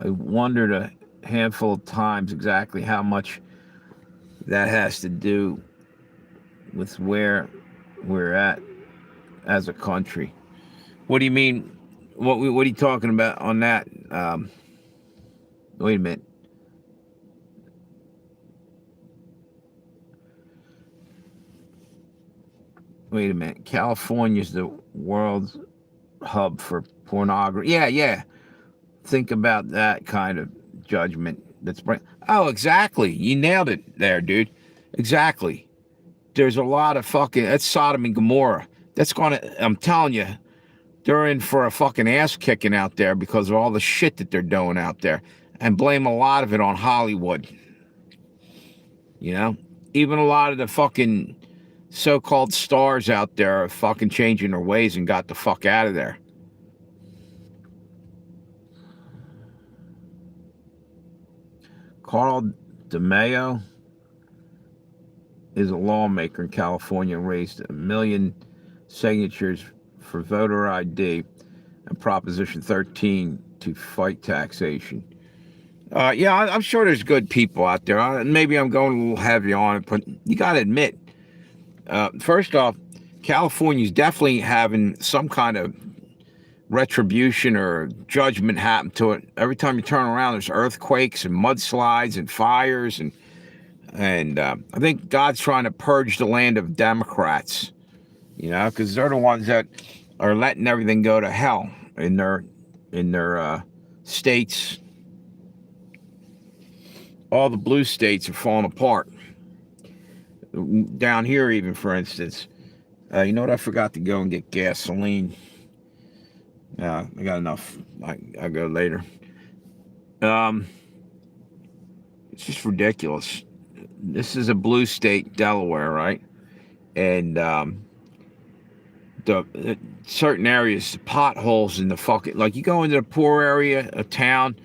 I wondered a handful of times exactly how much that has to do with where we're at as a country. What do you mean? What are you talking about on that? Wait a minute. Wait a minute. California's the world's hub for pornography. Yeah. Think about that kind of judgment. Oh, exactly. You nailed it there, dude. Exactly. There's a lot of fucking... That's Sodom and Gomorrah. That's gonna... I'm telling you, they're in for a fucking ass kicking out there because of all the shit that they're doing out there. And blame a lot of it on Hollywood. You know? Even a lot of the fucking so-called stars out there are fucking changing their ways and got the fuck out of there. Carl DeMaio is a lawmaker in California and raised 1 million signatures for voter ID and Proposition 13 to fight taxation. Yeah, I'm sure there's good people out there. Maybe I'm going a little heavy on it, but you got to admit, first off, California's definitely having some kind of retribution or judgment happen to it. Every time you turn around, there's earthquakes and mudslides and fires, and I think God's trying to purge the land of Democrats, you know, because they're the ones that are letting everything go to hell in their states. All the blue states are falling apart. Down here, even, for instance, you know what? I forgot to go and get gasoline. I got enough. I'll go later. It's just ridiculous. This is a blue state, Delaware, right? And the certain areas, potholes in the fucking, like you go into the poor area of town,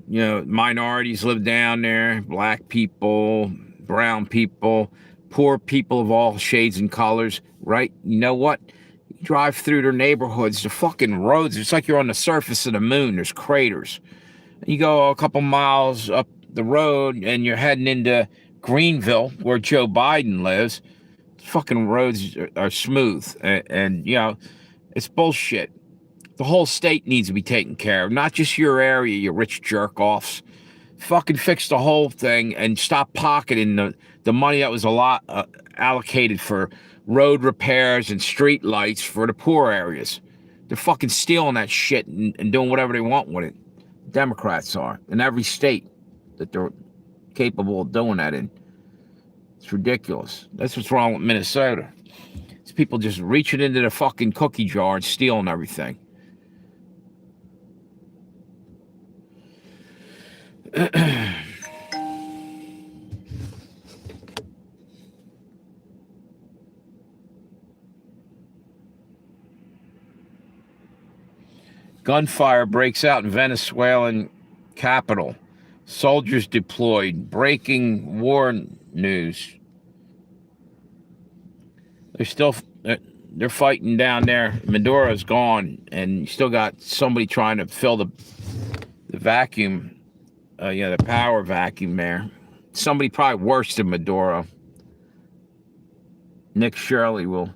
you know, minorities live down there, black people, brown people, poor people of all shades and colors, right? You know what? You drive through their neighborhoods, the fucking roads, it's like you're on the surface of the moon. There's craters. You go a couple miles up the road and you're heading into Greenville, where Joe Biden lives. Fucking roads are smooth, and you know, it's bullshit. The whole state needs to be taken care of, not just your area, you rich jerk offs. Fucking fix the whole thing and stop pocketing the money that was a lot allocated for road repairs and street lights for the poor areas. They're fucking stealing that shit and doing whatever they want with it. Democrats are in every state that they're capable of doing that in. It's ridiculous. That's what's wrong with Minnesota. It's people just reaching into the fucking cookie jar and stealing everything. Gunfire breaks out in Venezuelan capital. Soldiers deployed. Breaking war news. They're fighting down there. Maduro's gone, and you still got somebody trying to fill the vacuum, the power vacuum there. Somebody probably worse than Maduro. Nick Shirley will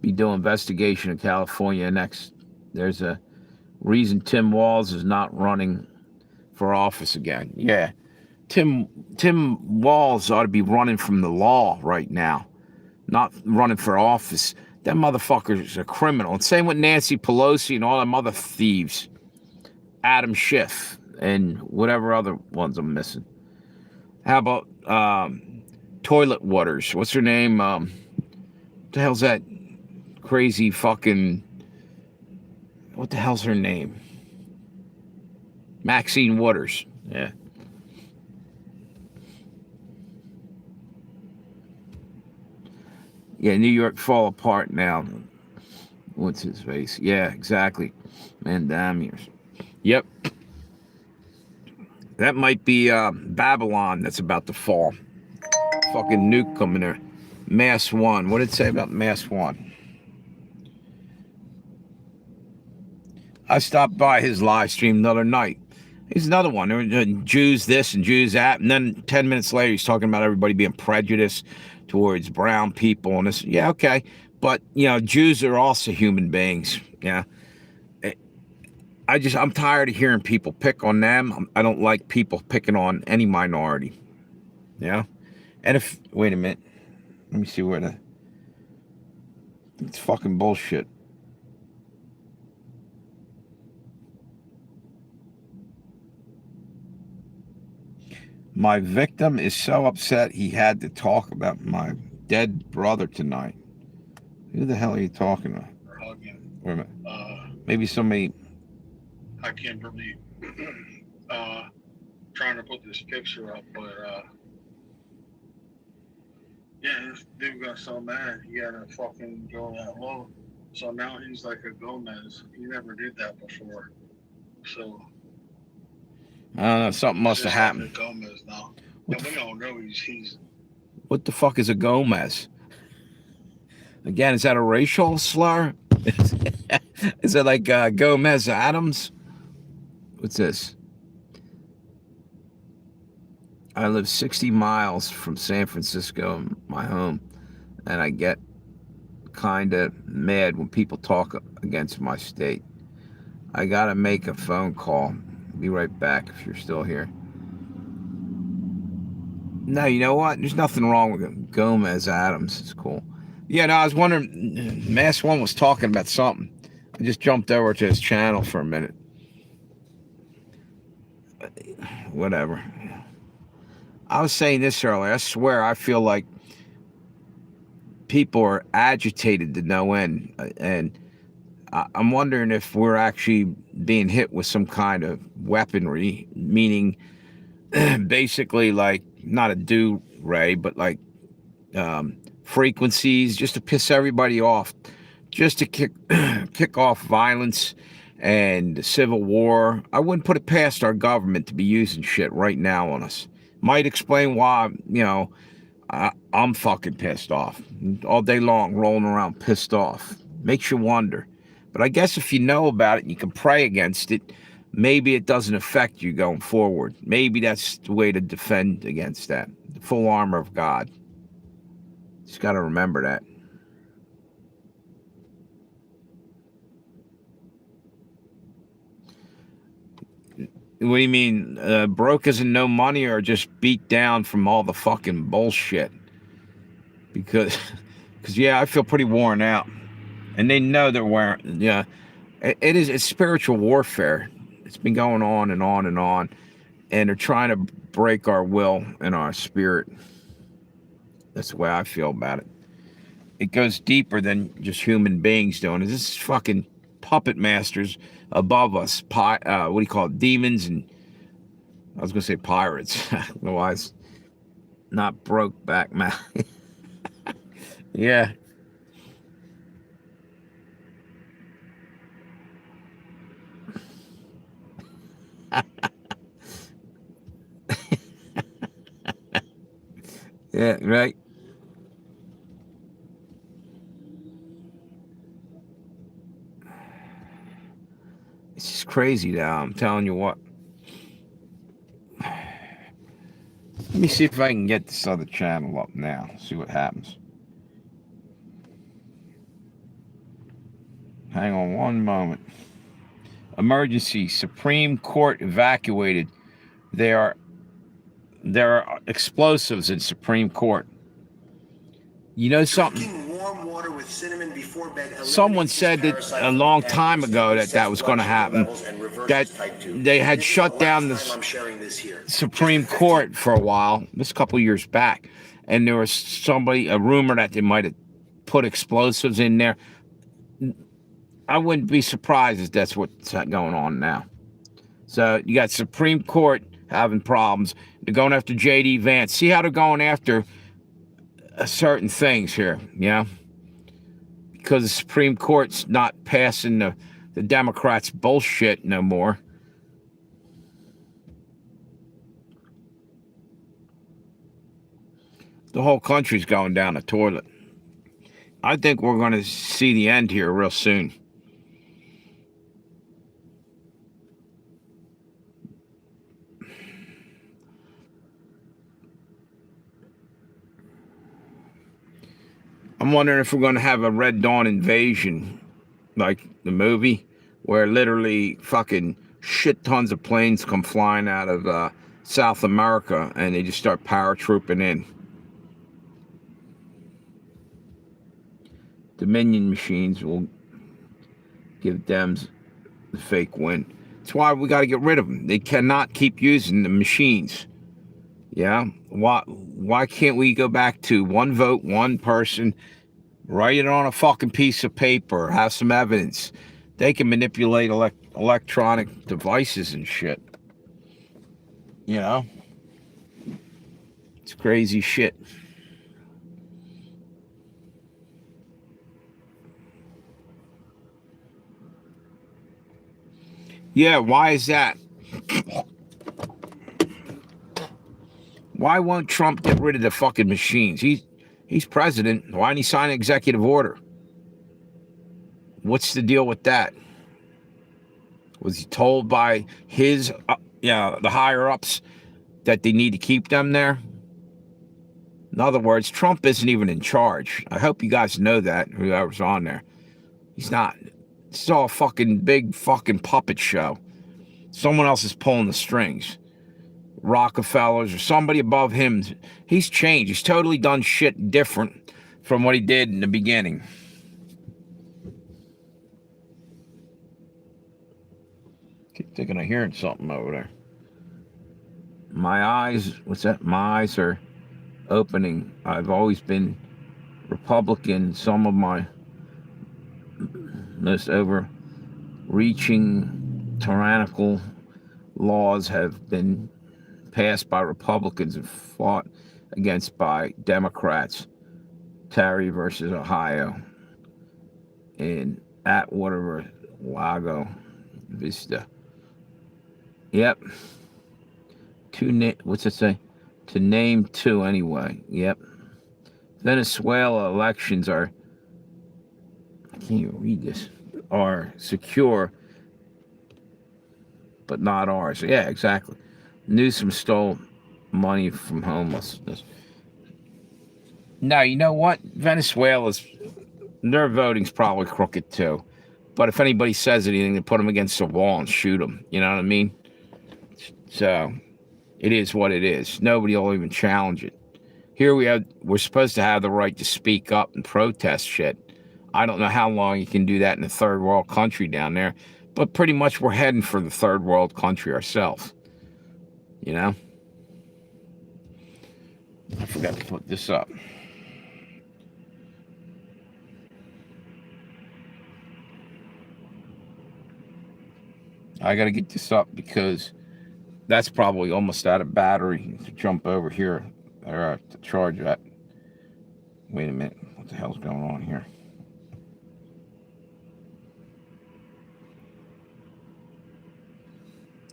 be doing investigation in California next. There's a reason Tim Walz is not running for office again. Yeah, Tim Walz ought to be running from the law right now, not running for office. That motherfucker's a criminal. And same with Nancy Pelosi and all them other thieves. Adam Schiff and whatever other ones I'm missing. How about Toilet Waters? What's her name? What the hell's that crazy fucking... What the hell's her name? Maxine Waters. Yeah. Yeah, New York fall apart now. What's his face? Yeah, exactly. Mandamiers. Yep. That might be Babylon that's about to fall. Fucking nuke coming there. Mass One. What did it say about Mass One? I stopped by his live stream the other night. He's another one. There were Jews this and Jews that. And then 10 minutes later, he's talking about everybody being prejudiced towards brown people and this. Yeah, okay. But, you know, Jews are also human beings. Yeah. I'm tired of hearing people pick on them. I don't like people picking on any minority. Yeah. And wait a minute. Let me see where it's fucking bullshit. My victim is so upset he had to talk about my dead brother tonight. Who the hell are you talking about? Wait a minute. Maybe somebody... I can't believe trying to put this picture up, but this dude got so mad he had to fucking go that low. So now he's like a Gomez. He never did that before. So I don't know. Something must have happened. Like a Gomez now. And we don't know he's. What the fuck is a Gomez? Again, is that a racial slur? Is it like Gomez Adams? What's this? I live 60 miles from San Francisco, my home, and I get kind of mad when people talk against my state. I gotta make a phone call. Be right back if you're still here. No, you know what? There's nothing wrong with Gomez Adams. It's cool. Yeah, no, I was wondering, Mass One was talking about something. I just jumped over to his channel for a minute. Whatever. I was saying this earlier. I swear I feel like people are agitated to no end. And I'm wondering if we're actually being hit with some kind of weaponry, meaning basically like not a do-ray, but like frequencies just to piss everybody off, just to kick off violence and civil war. I wouldn't put it past our government to be using shit right now on us. Might explain why, I'm fucking pissed off all day long, rolling around pissed off. Makes you wonder. But I guess if you know about it and you can pray against it, maybe it doesn't affect you going forward. Maybe that's the way to defend against that. The full armor of God. Just got to remember that. What do you mean? Broke as in no money, or just beat down from all the fucking bullshit? Because yeah, I feel pretty worn out. And they know they're wearing, yeah. It's spiritual warfare. It's been going on and on and on. And they're trying to break our will and our spirit. That's the way I feel about it. It goes deeper than just human beings doing it. This is fucking puppet masters above us. What do you call it? Demons and, I was going to say pirates. Otherwise, not broke back, man. Yeah. Yeah, right. It's just crazy now. I'm telling you what. Let me see if I can get this other channel up now. See what happens. Hang on one moment. Emergency. Supreme Court evacuated. There are explosives in Supreme Court. You know something? Warm water with cinnamon before bed. Someone said that a long time ago that was going to happen. That they had shut down the Supreme Court for a while. This a couple years back, and there was a rumor that they might have put explosives in there. I wouldn't be surprised if that's what's going on now. So you got Supreme Court having problems. They're going after J.D. Vance. See how they're going after certain things here, yeah? Because the Supreme Court's not passing the Democrats' bullshit no more. The whole country's going down the toilet. I think we're going to see the end here real soon. I'm wondering if we're going to have a Red Dawn invasion, like the movie, where literally fucking shit tons of planes come flying out of South America and they just start paratrooping in. Dominion machines will give Dems the fake win. That's why we got to get rid of them. They cannot keep using the machines. Yeah? Why can't we go back to one vote, one person, write it on a fucking piece of paper, have some evidence? They can manipulate electronic devices and shit. You know? It's crazy shit. Yeah, why is that? Why won't Trump get rid of the fucking machines? He's president. Why didn't he sign an executive order? What's the deal with that? Was he told by his, the higher-ups that they need to keep them there? In other words, Trump isn't even in charge. I hope you guys know that, whoever's on there. He's not. It's all a fucking big fucking puppet show. Someone else is pulling the strings. Rockefellers or somebody above him. He's changed. He's totally done shit different from what he did in the beginning. Keep thinking of hearing something over there. My eyes, what's that? My eyes are opening. I've always been Republican. Some of my most overreaching, tyrannical laws have been passed by Republicans and fought against by Democrats. Terry versus Ohio. in Atwater Lago Vista. Yep. What's it say? To name two anyway. Yep. Venezuela elections are, I can't even read this, are secure, but not ours. Yeah, exactly. Newsom stole money from homelessness. Now, you know what? Venezuela's, their voting's probably crooked too. But if anybody says anything, they put them against the wall and shoot them. You know what I mean? So it is what it is. Nobody will even challenge it. Here we're supposed to have the right to speak up and protest shit. I don't know how long you can do that in a third world country down there, but pretty much we're heading for the third world country ourselves. You know? I forgot to put this up. I got to get this up because that's probably almost out of battery to jump over here or to charge that. Wait a minute. What the hell's going on here?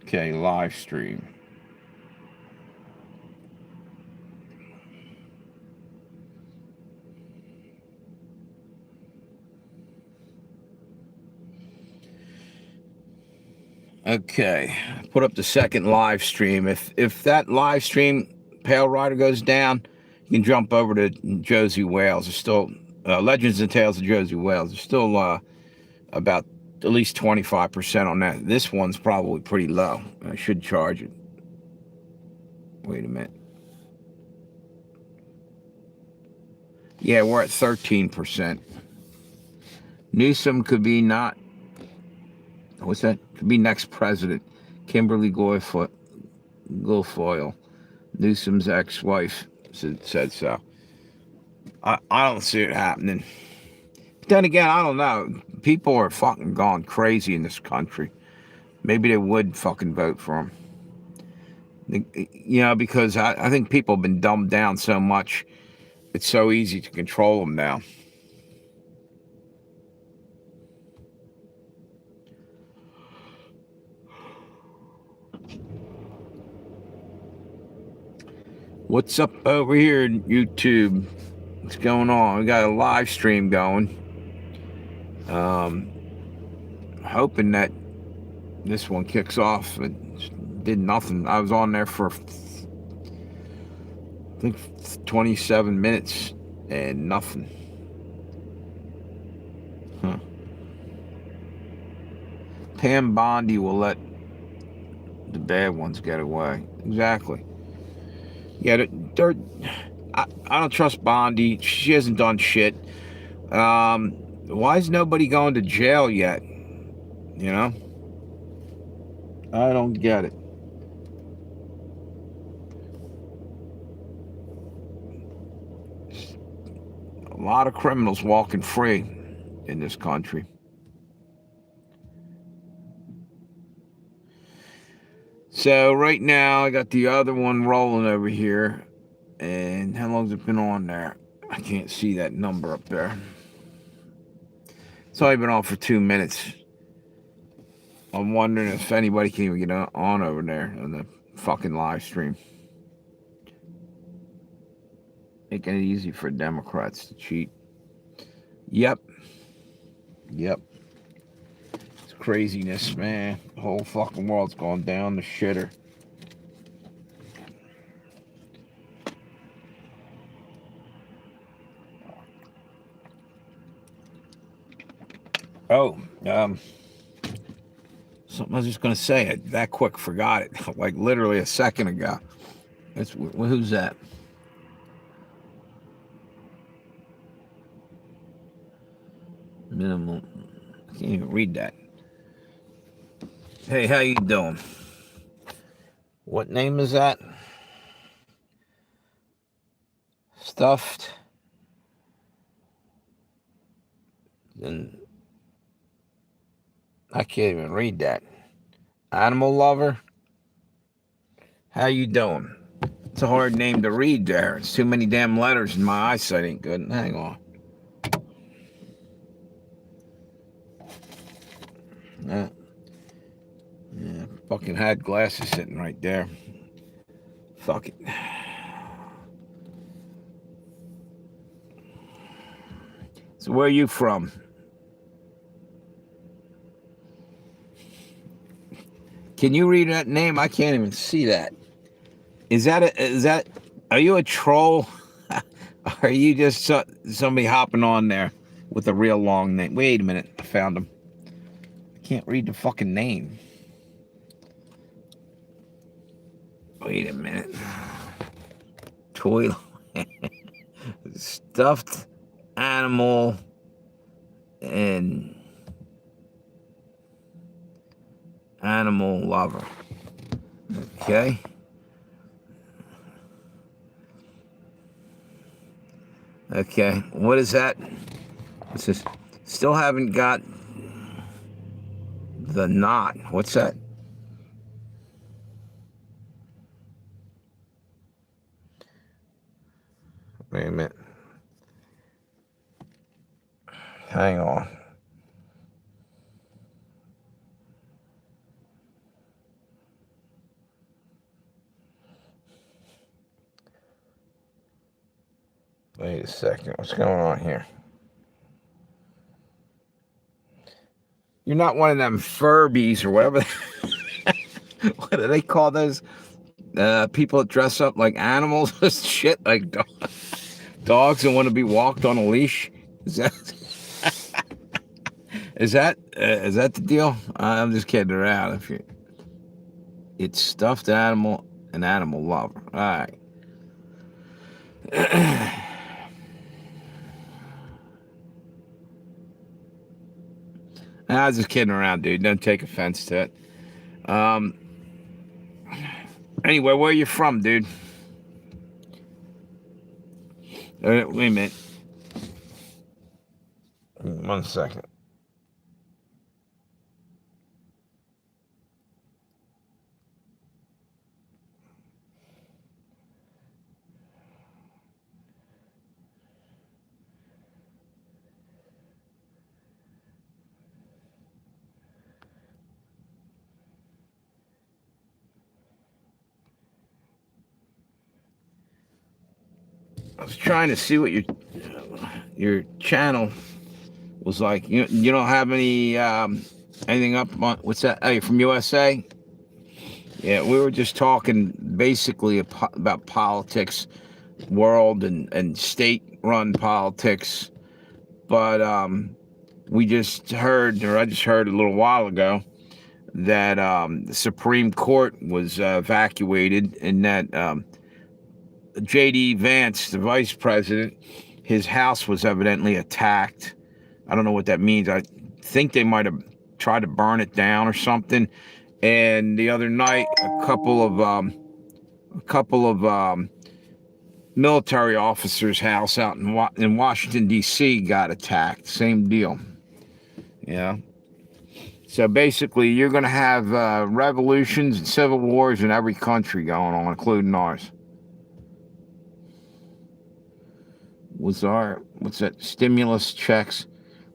Okay, live stream. Okay, put up the second live stream. If that live stream Pale Rider goes down, you can jump over to Josie Wales. There's still Legends and Tales of Josie Wales. There's still about at least 25% on that. This one's probably pretty low. I should charge it. Wait a minute. Yeah, we're at 13%. Newsom could be not. What's that? Could be next president. Kimberly Guilfoyle, Newsom's ex-wife, said so. I don't see it happening. But then again, I don't know. People are fucking gone crazy in this country. Maybe they would fucking vote for him. You know, because I think people have been dumbed down so much. It's so easy to control them now. What's up over here in YouTube? What's going on? We got a live stream going. Hoping that this one kicks off. It did nothing. I was on there for, I think, 27 minutes and nothing. Huh. Pam Bondi will let the bad ones get away. Exactly. Yeah, I don't trust Bondi. She hasn't done shit. Why is nobody going to jail yet? You know? I don't get it. A lot of criminals walking free in this country. So right now I got the other one rolling over here. And how long's it been on there? I can't see that number up there. It's only been on for 2 minutes. I'm wondering if anybody can even get on over there on the fucking live stream. Making it easy for Democrats to cheat. Yep. It's craziness, man. The whole fucking world's gone down the shitter. Oh, something I was just going to say. That quick, forgot it. Like literally a second ago. Who's that? Minimal. I can't even read that. Hey, how you doing? What name is that? Stuffed. And I can't even read that. Animal lover? How you doing? It's a hard name to read there. It's too many damn letters and my eyesight ain't good. Hang on. Yeah. Yeah. Fucking had glasses sitting right there. Fuck it. So where are you from? Can you read that name? I can't even see that. Is that are you a troll? Are you just somebody hopping on there with a real long name? Wait a minute, I found him. I can't read the fucking name. Wait a minute. Toy stuffed animal and animal lover. Okay. Okay. What is that? It says still haven't got the knot. What's that? Wait a minute. Hang on. Wait a second. What's going on here? You're not one of them Furbies or whatever. What do they call those people that dress up like animals and shit, like dogs and want to be walked on a leash? Is that is that the deal? I'm just kidding around. If you, it's stuffed animal and animal lover. All right. I was just kidding around, dude. Don't take offense to it. Anyway, where are you from, dude? Wait a minute. 1 second. I was trying to see what your channel was like. You don't have any anything up on what's that? Oh, you're from USA? Yeah, we were just talking basically about politics, world and state-run politics. But we just heard, or I just heard a little while ago, that the Supreme Court was evacuated, and that J.D. Vance, the vice president, his house was evidently attacked. I don't know what that means. I think they might have tried to burn it down or something. And the other night, a couple of military officers' house out in Washington D.C. got attacked. Same deal. Yeah. So basically, you're going to have revolutions and civil wars in every country going on, including ours. What's that? Stimulus checks?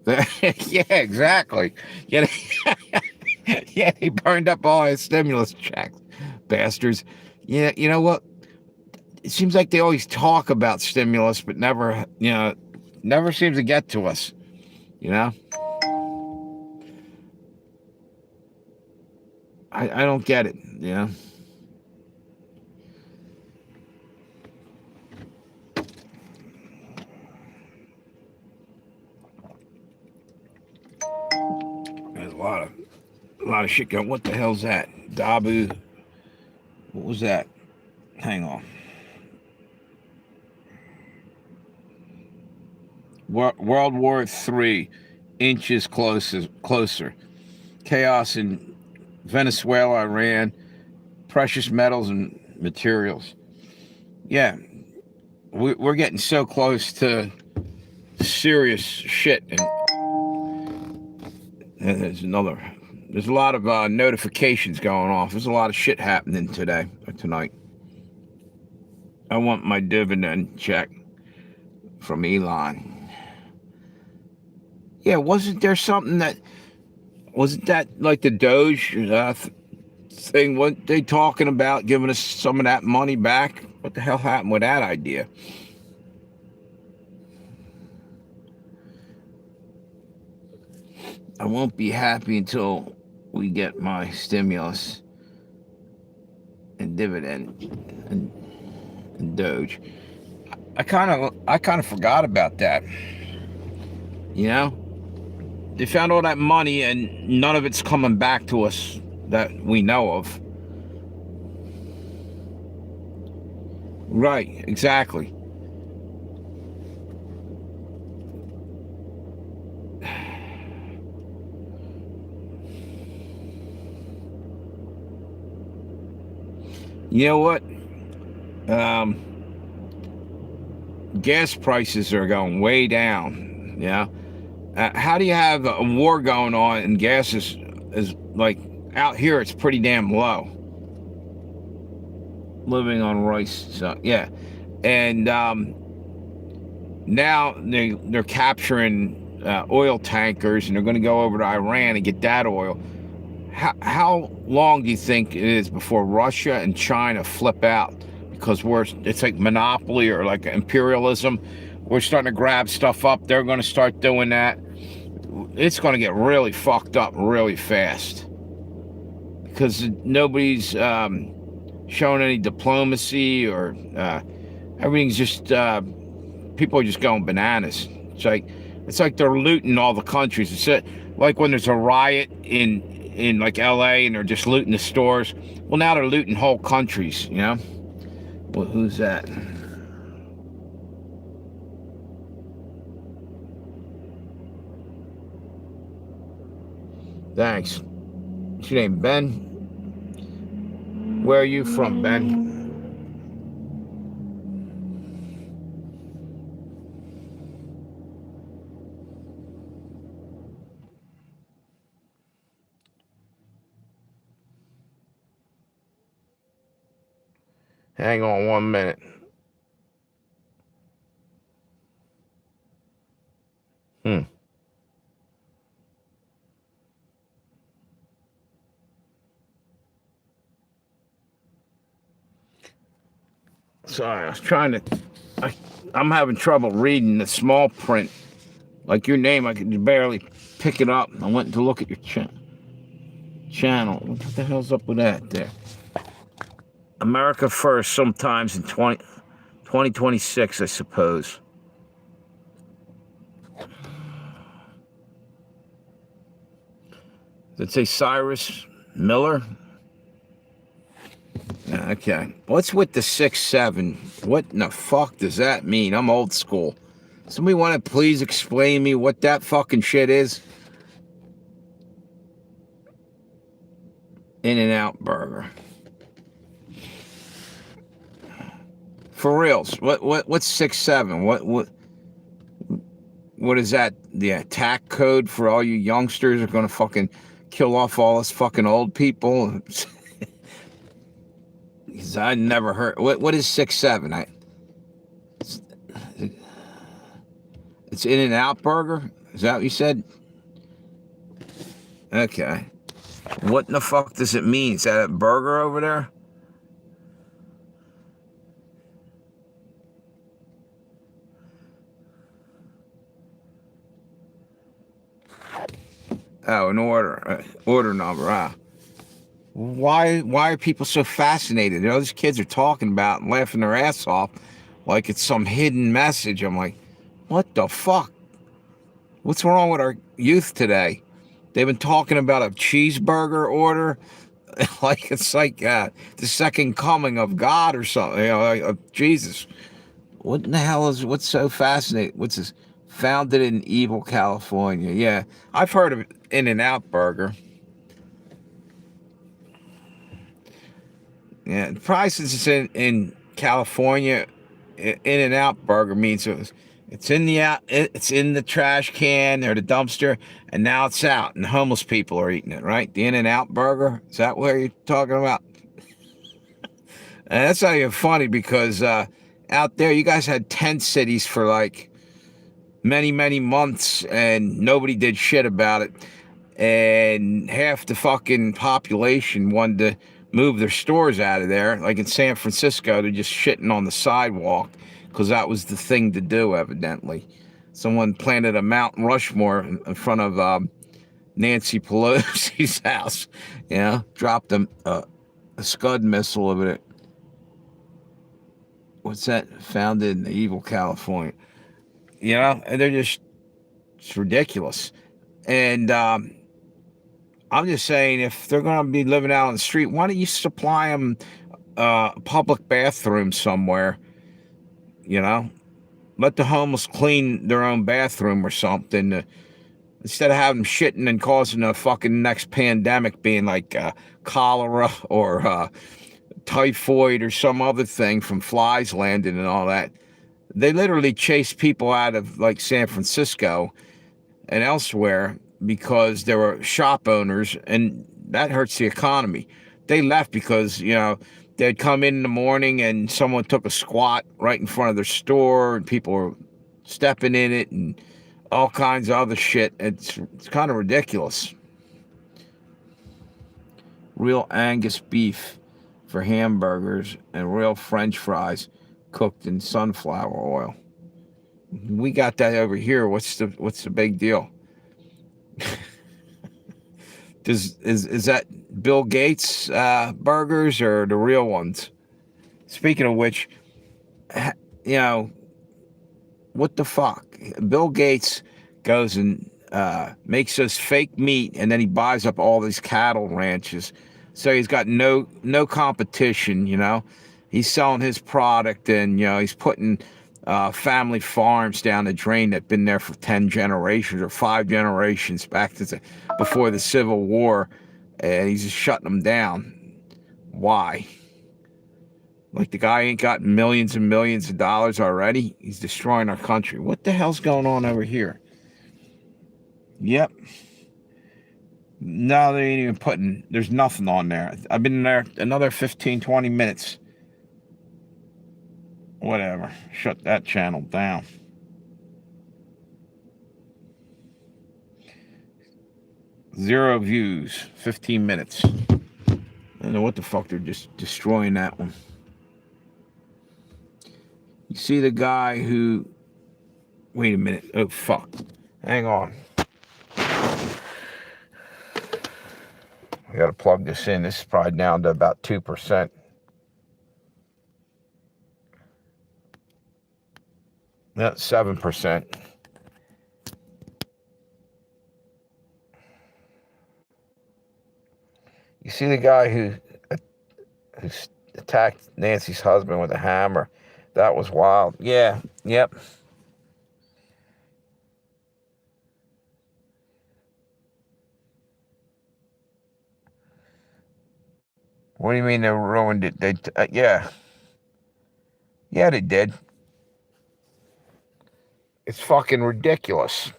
Yeah, exactly. Yeah, yeah, they burned up all his stimulus checks, bastards. Yeah, you know what? It seems like they always talk about stimulus, but never seems to get to us. You know, I don't get it. You know. There's a lot of shit going. What the hell's that? Dabu. What was that? Hang on. World War III, inches closer. Chaos in Venezuela, Iran, precious metals and materials. Yeah, we're getting so close to serious shit. And there's a lot of notifications going off. There's a lot of shit happening tonight. I want my dividend check from Elon. Yeah, wasn't there something that Wasn't that like the Doge thing? What they talking about giving us some of that money back? What the hell happened with that idea? I won't be happy until we get my stimulus and dividend and Doge. I kind of forgot about that. You know, they found all that money and none of it's coming back to us that we know of. Right, exactly. You know what? Gas prices are going way down. Yeah. How do you have a war going on and gas is like out here? It's pretty damn low. Living on rice, so yeah, and now they're capturing oil tankers and they're going to go over to Iran and get that oil. How long do you think it is before Russia and China flip out? Because it's like monopoly or like imperialism. We're starting to grab stuff up. They're going to start doing that. It's going to get really fucked up really fast because nobody's showing any diplomacy or everything's just people are just going bananas. It's like they're looting all the countries. It's like when there's a riot in like LA and they're just looting the stores. Well, now they're looting whole countries, you know? Well, who's that? Thanks. What's your name, Ben? Where are you from, Ben? Hang on 1 minute. Sorry, I was trying to... I'm having trouble reading the small print. Like your name, I could barely pick it up. I went to look at your channel. What the hell's up with that there? America First sometimes in 2026, I suppose. Does it say Cyrus Miller? Okay. What's with the 6-7? What in the fuck does that mean? I'm old school. Somebody want to please explain me what that fucking shit is? In-N-Out Burger. For reals. What's 6-7? What is that? The attack code for all you youngsters are gonna fucking kill off all us fucking old people? Because I never heard. What is 6-7? It's In-N-Out Burger? Is that what you said? Okay. What in the fuck does it mean? Is that a burger over there? Oh, an order number. Why are people so fascinated? You know, these kids are talking about and laughing their ass off like it's some hidden message. I'm like, what the fuck? What's wrong with our youth today? They've been talking about a cheeseburger order like it's like the second coming of God or something. You know, Jesus. What in the hell what's so fascinating? What's this? Founded in Evil, California. Yeah, I've heard of In-N-Out Burger. Yeah, probably since it's in California, In-N-Out Burger means it's in the trash can or the dumpster, and now it's out, and homeless people are eating it. Right? The In-N-Out Burger. Is that what you're talking about? And that's not even funny because out there, you guys had tent cities for like many months, and nobody did shit about it. and half the fucking population wanted to move their stores out of there. Like in San Francisco, they're just shitting on the sidewalk because that was the thing to do, evidently. Someone planted a Mount Rushmore in front of Nancy Pelosi's house, dropped a Scud missile of it. What's that? Founded in evil California. And it's ridiculous. And I'm just saying, if they're going to be living out on the street, why don't you supply them a public bathroom somewhere? Let the homeless clean their own bathroom or something. Instead of having them shitting and causing a fucking next pandemic being like cholera or typhoid or some other thing from flies landing and all that. They literally chase people out of like San Francisco and elsewhere because there were shop owners, and that hurts the economy. They left because, they'd come in the morning and someone took a squat right in front of their store and people were stepping in it and all kinds of other shit. It's kind of ridiculous. Real Angus beef for hamburgers and real French fries cooked in sunflower oil. We got that over here. What's the big deal? Is that Bill Gates burgers or the real ones? Speaking of which, what the fuck? Bill Gates goes and makes us fake meat, and then he buys up all these cattle ranches. So he's got no competition. He's selling his product, and he's putting family farms down the drain that've been there for 10 generations or 5 generations back to before the Civil War, and he's just shutting them down. Why? Like the guy ain't got millions and millions of dollars already? He's destroying our country. What the hell's going on over here? Yep. No, they ain't even putting, there's nothing on there. I've been in there another 15, 20 minutes. Whatever. Shut that channel down. Zero views. 15 minutes. I don't know what the fuck, they're just destroying that one. You see the guy who... Wait a minute. Oh, fuck. Hang on. I gotta plug this in. This is probably down to about 2%. That's 7%. You see the guy who attacked Nancy's husband with a hammer? That was wild. Yeah, yep. What do you mean they ruined it? Yeah. Yeah, they did. It's fucking ridiculous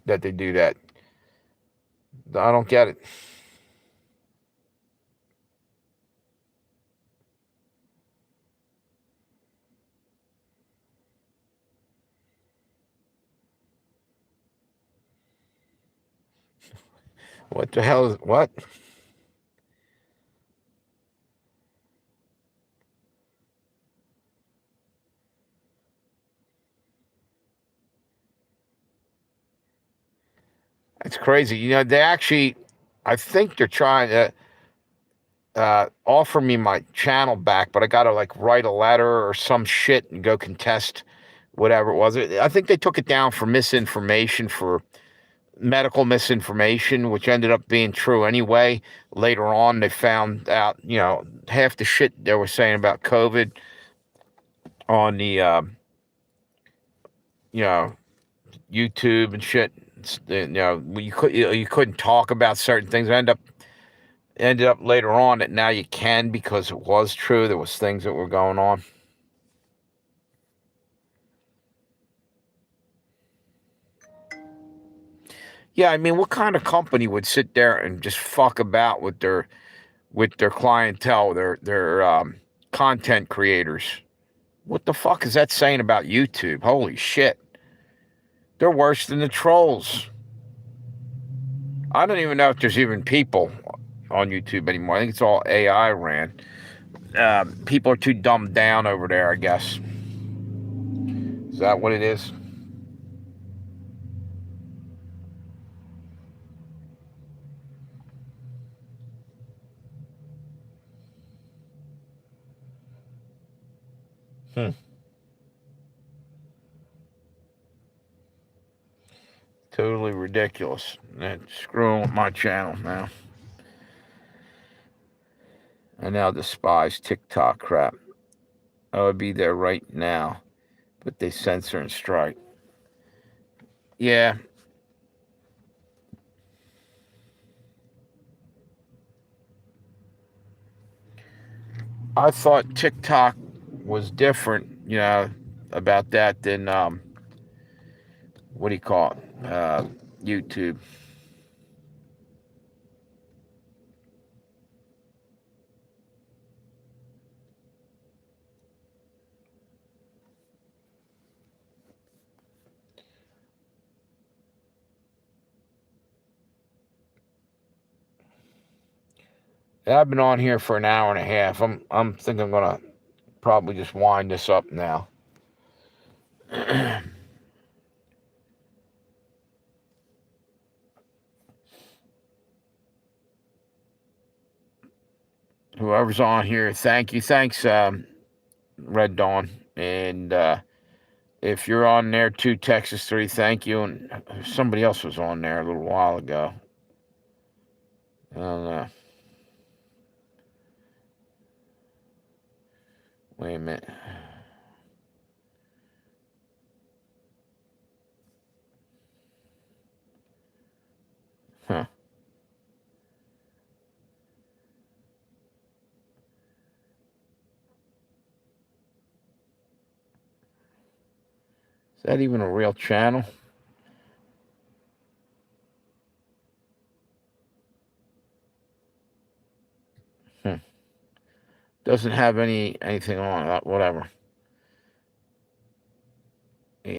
that they do that. I don't get it. What the hell is what? It's crazy. They actually, I think they're trying to offer me my channel back, but I got to like write a letter or some shit and go contest whatever it was. I think they took it down for misinformation, for medical misinformation, which ended up being true anyway. Later on, they found out, half the shit they were saying about COVID on the, YouTube and shit. You couldn't talk about certain things. Ended up later on that now you can, because it was true. There was things that were going on. Yeah, I mean, what kind of company would sit there and just fuck about with their clientele, their content creators? What the fuck is that saying about YouTube? Holy shit. They're worse than the trolls. I don't even know if there's even people on YouTube anymore. I think it's all AI ran. People are too dumbed down over there, I guess. Is that what it is? Totally ridiculous. Screwing with my channel now. I now despise TikTok crap. I would be there right now, but they censor and strike. Yeah. I thought TikTok was different, about that than what do you call it? YouTube. I've been on here for an hour and a half. I'm thinking I'm gonna probably just wind this up now. Whoever's on here, thank you. Thanks, Red Dawn. And if you're on there too, Texas 3, thank you. And somebody else was on there a little while ago. I don't know. Wait a minute. Huh. Is that even a real channel? Doesn't have anything on it, whatever.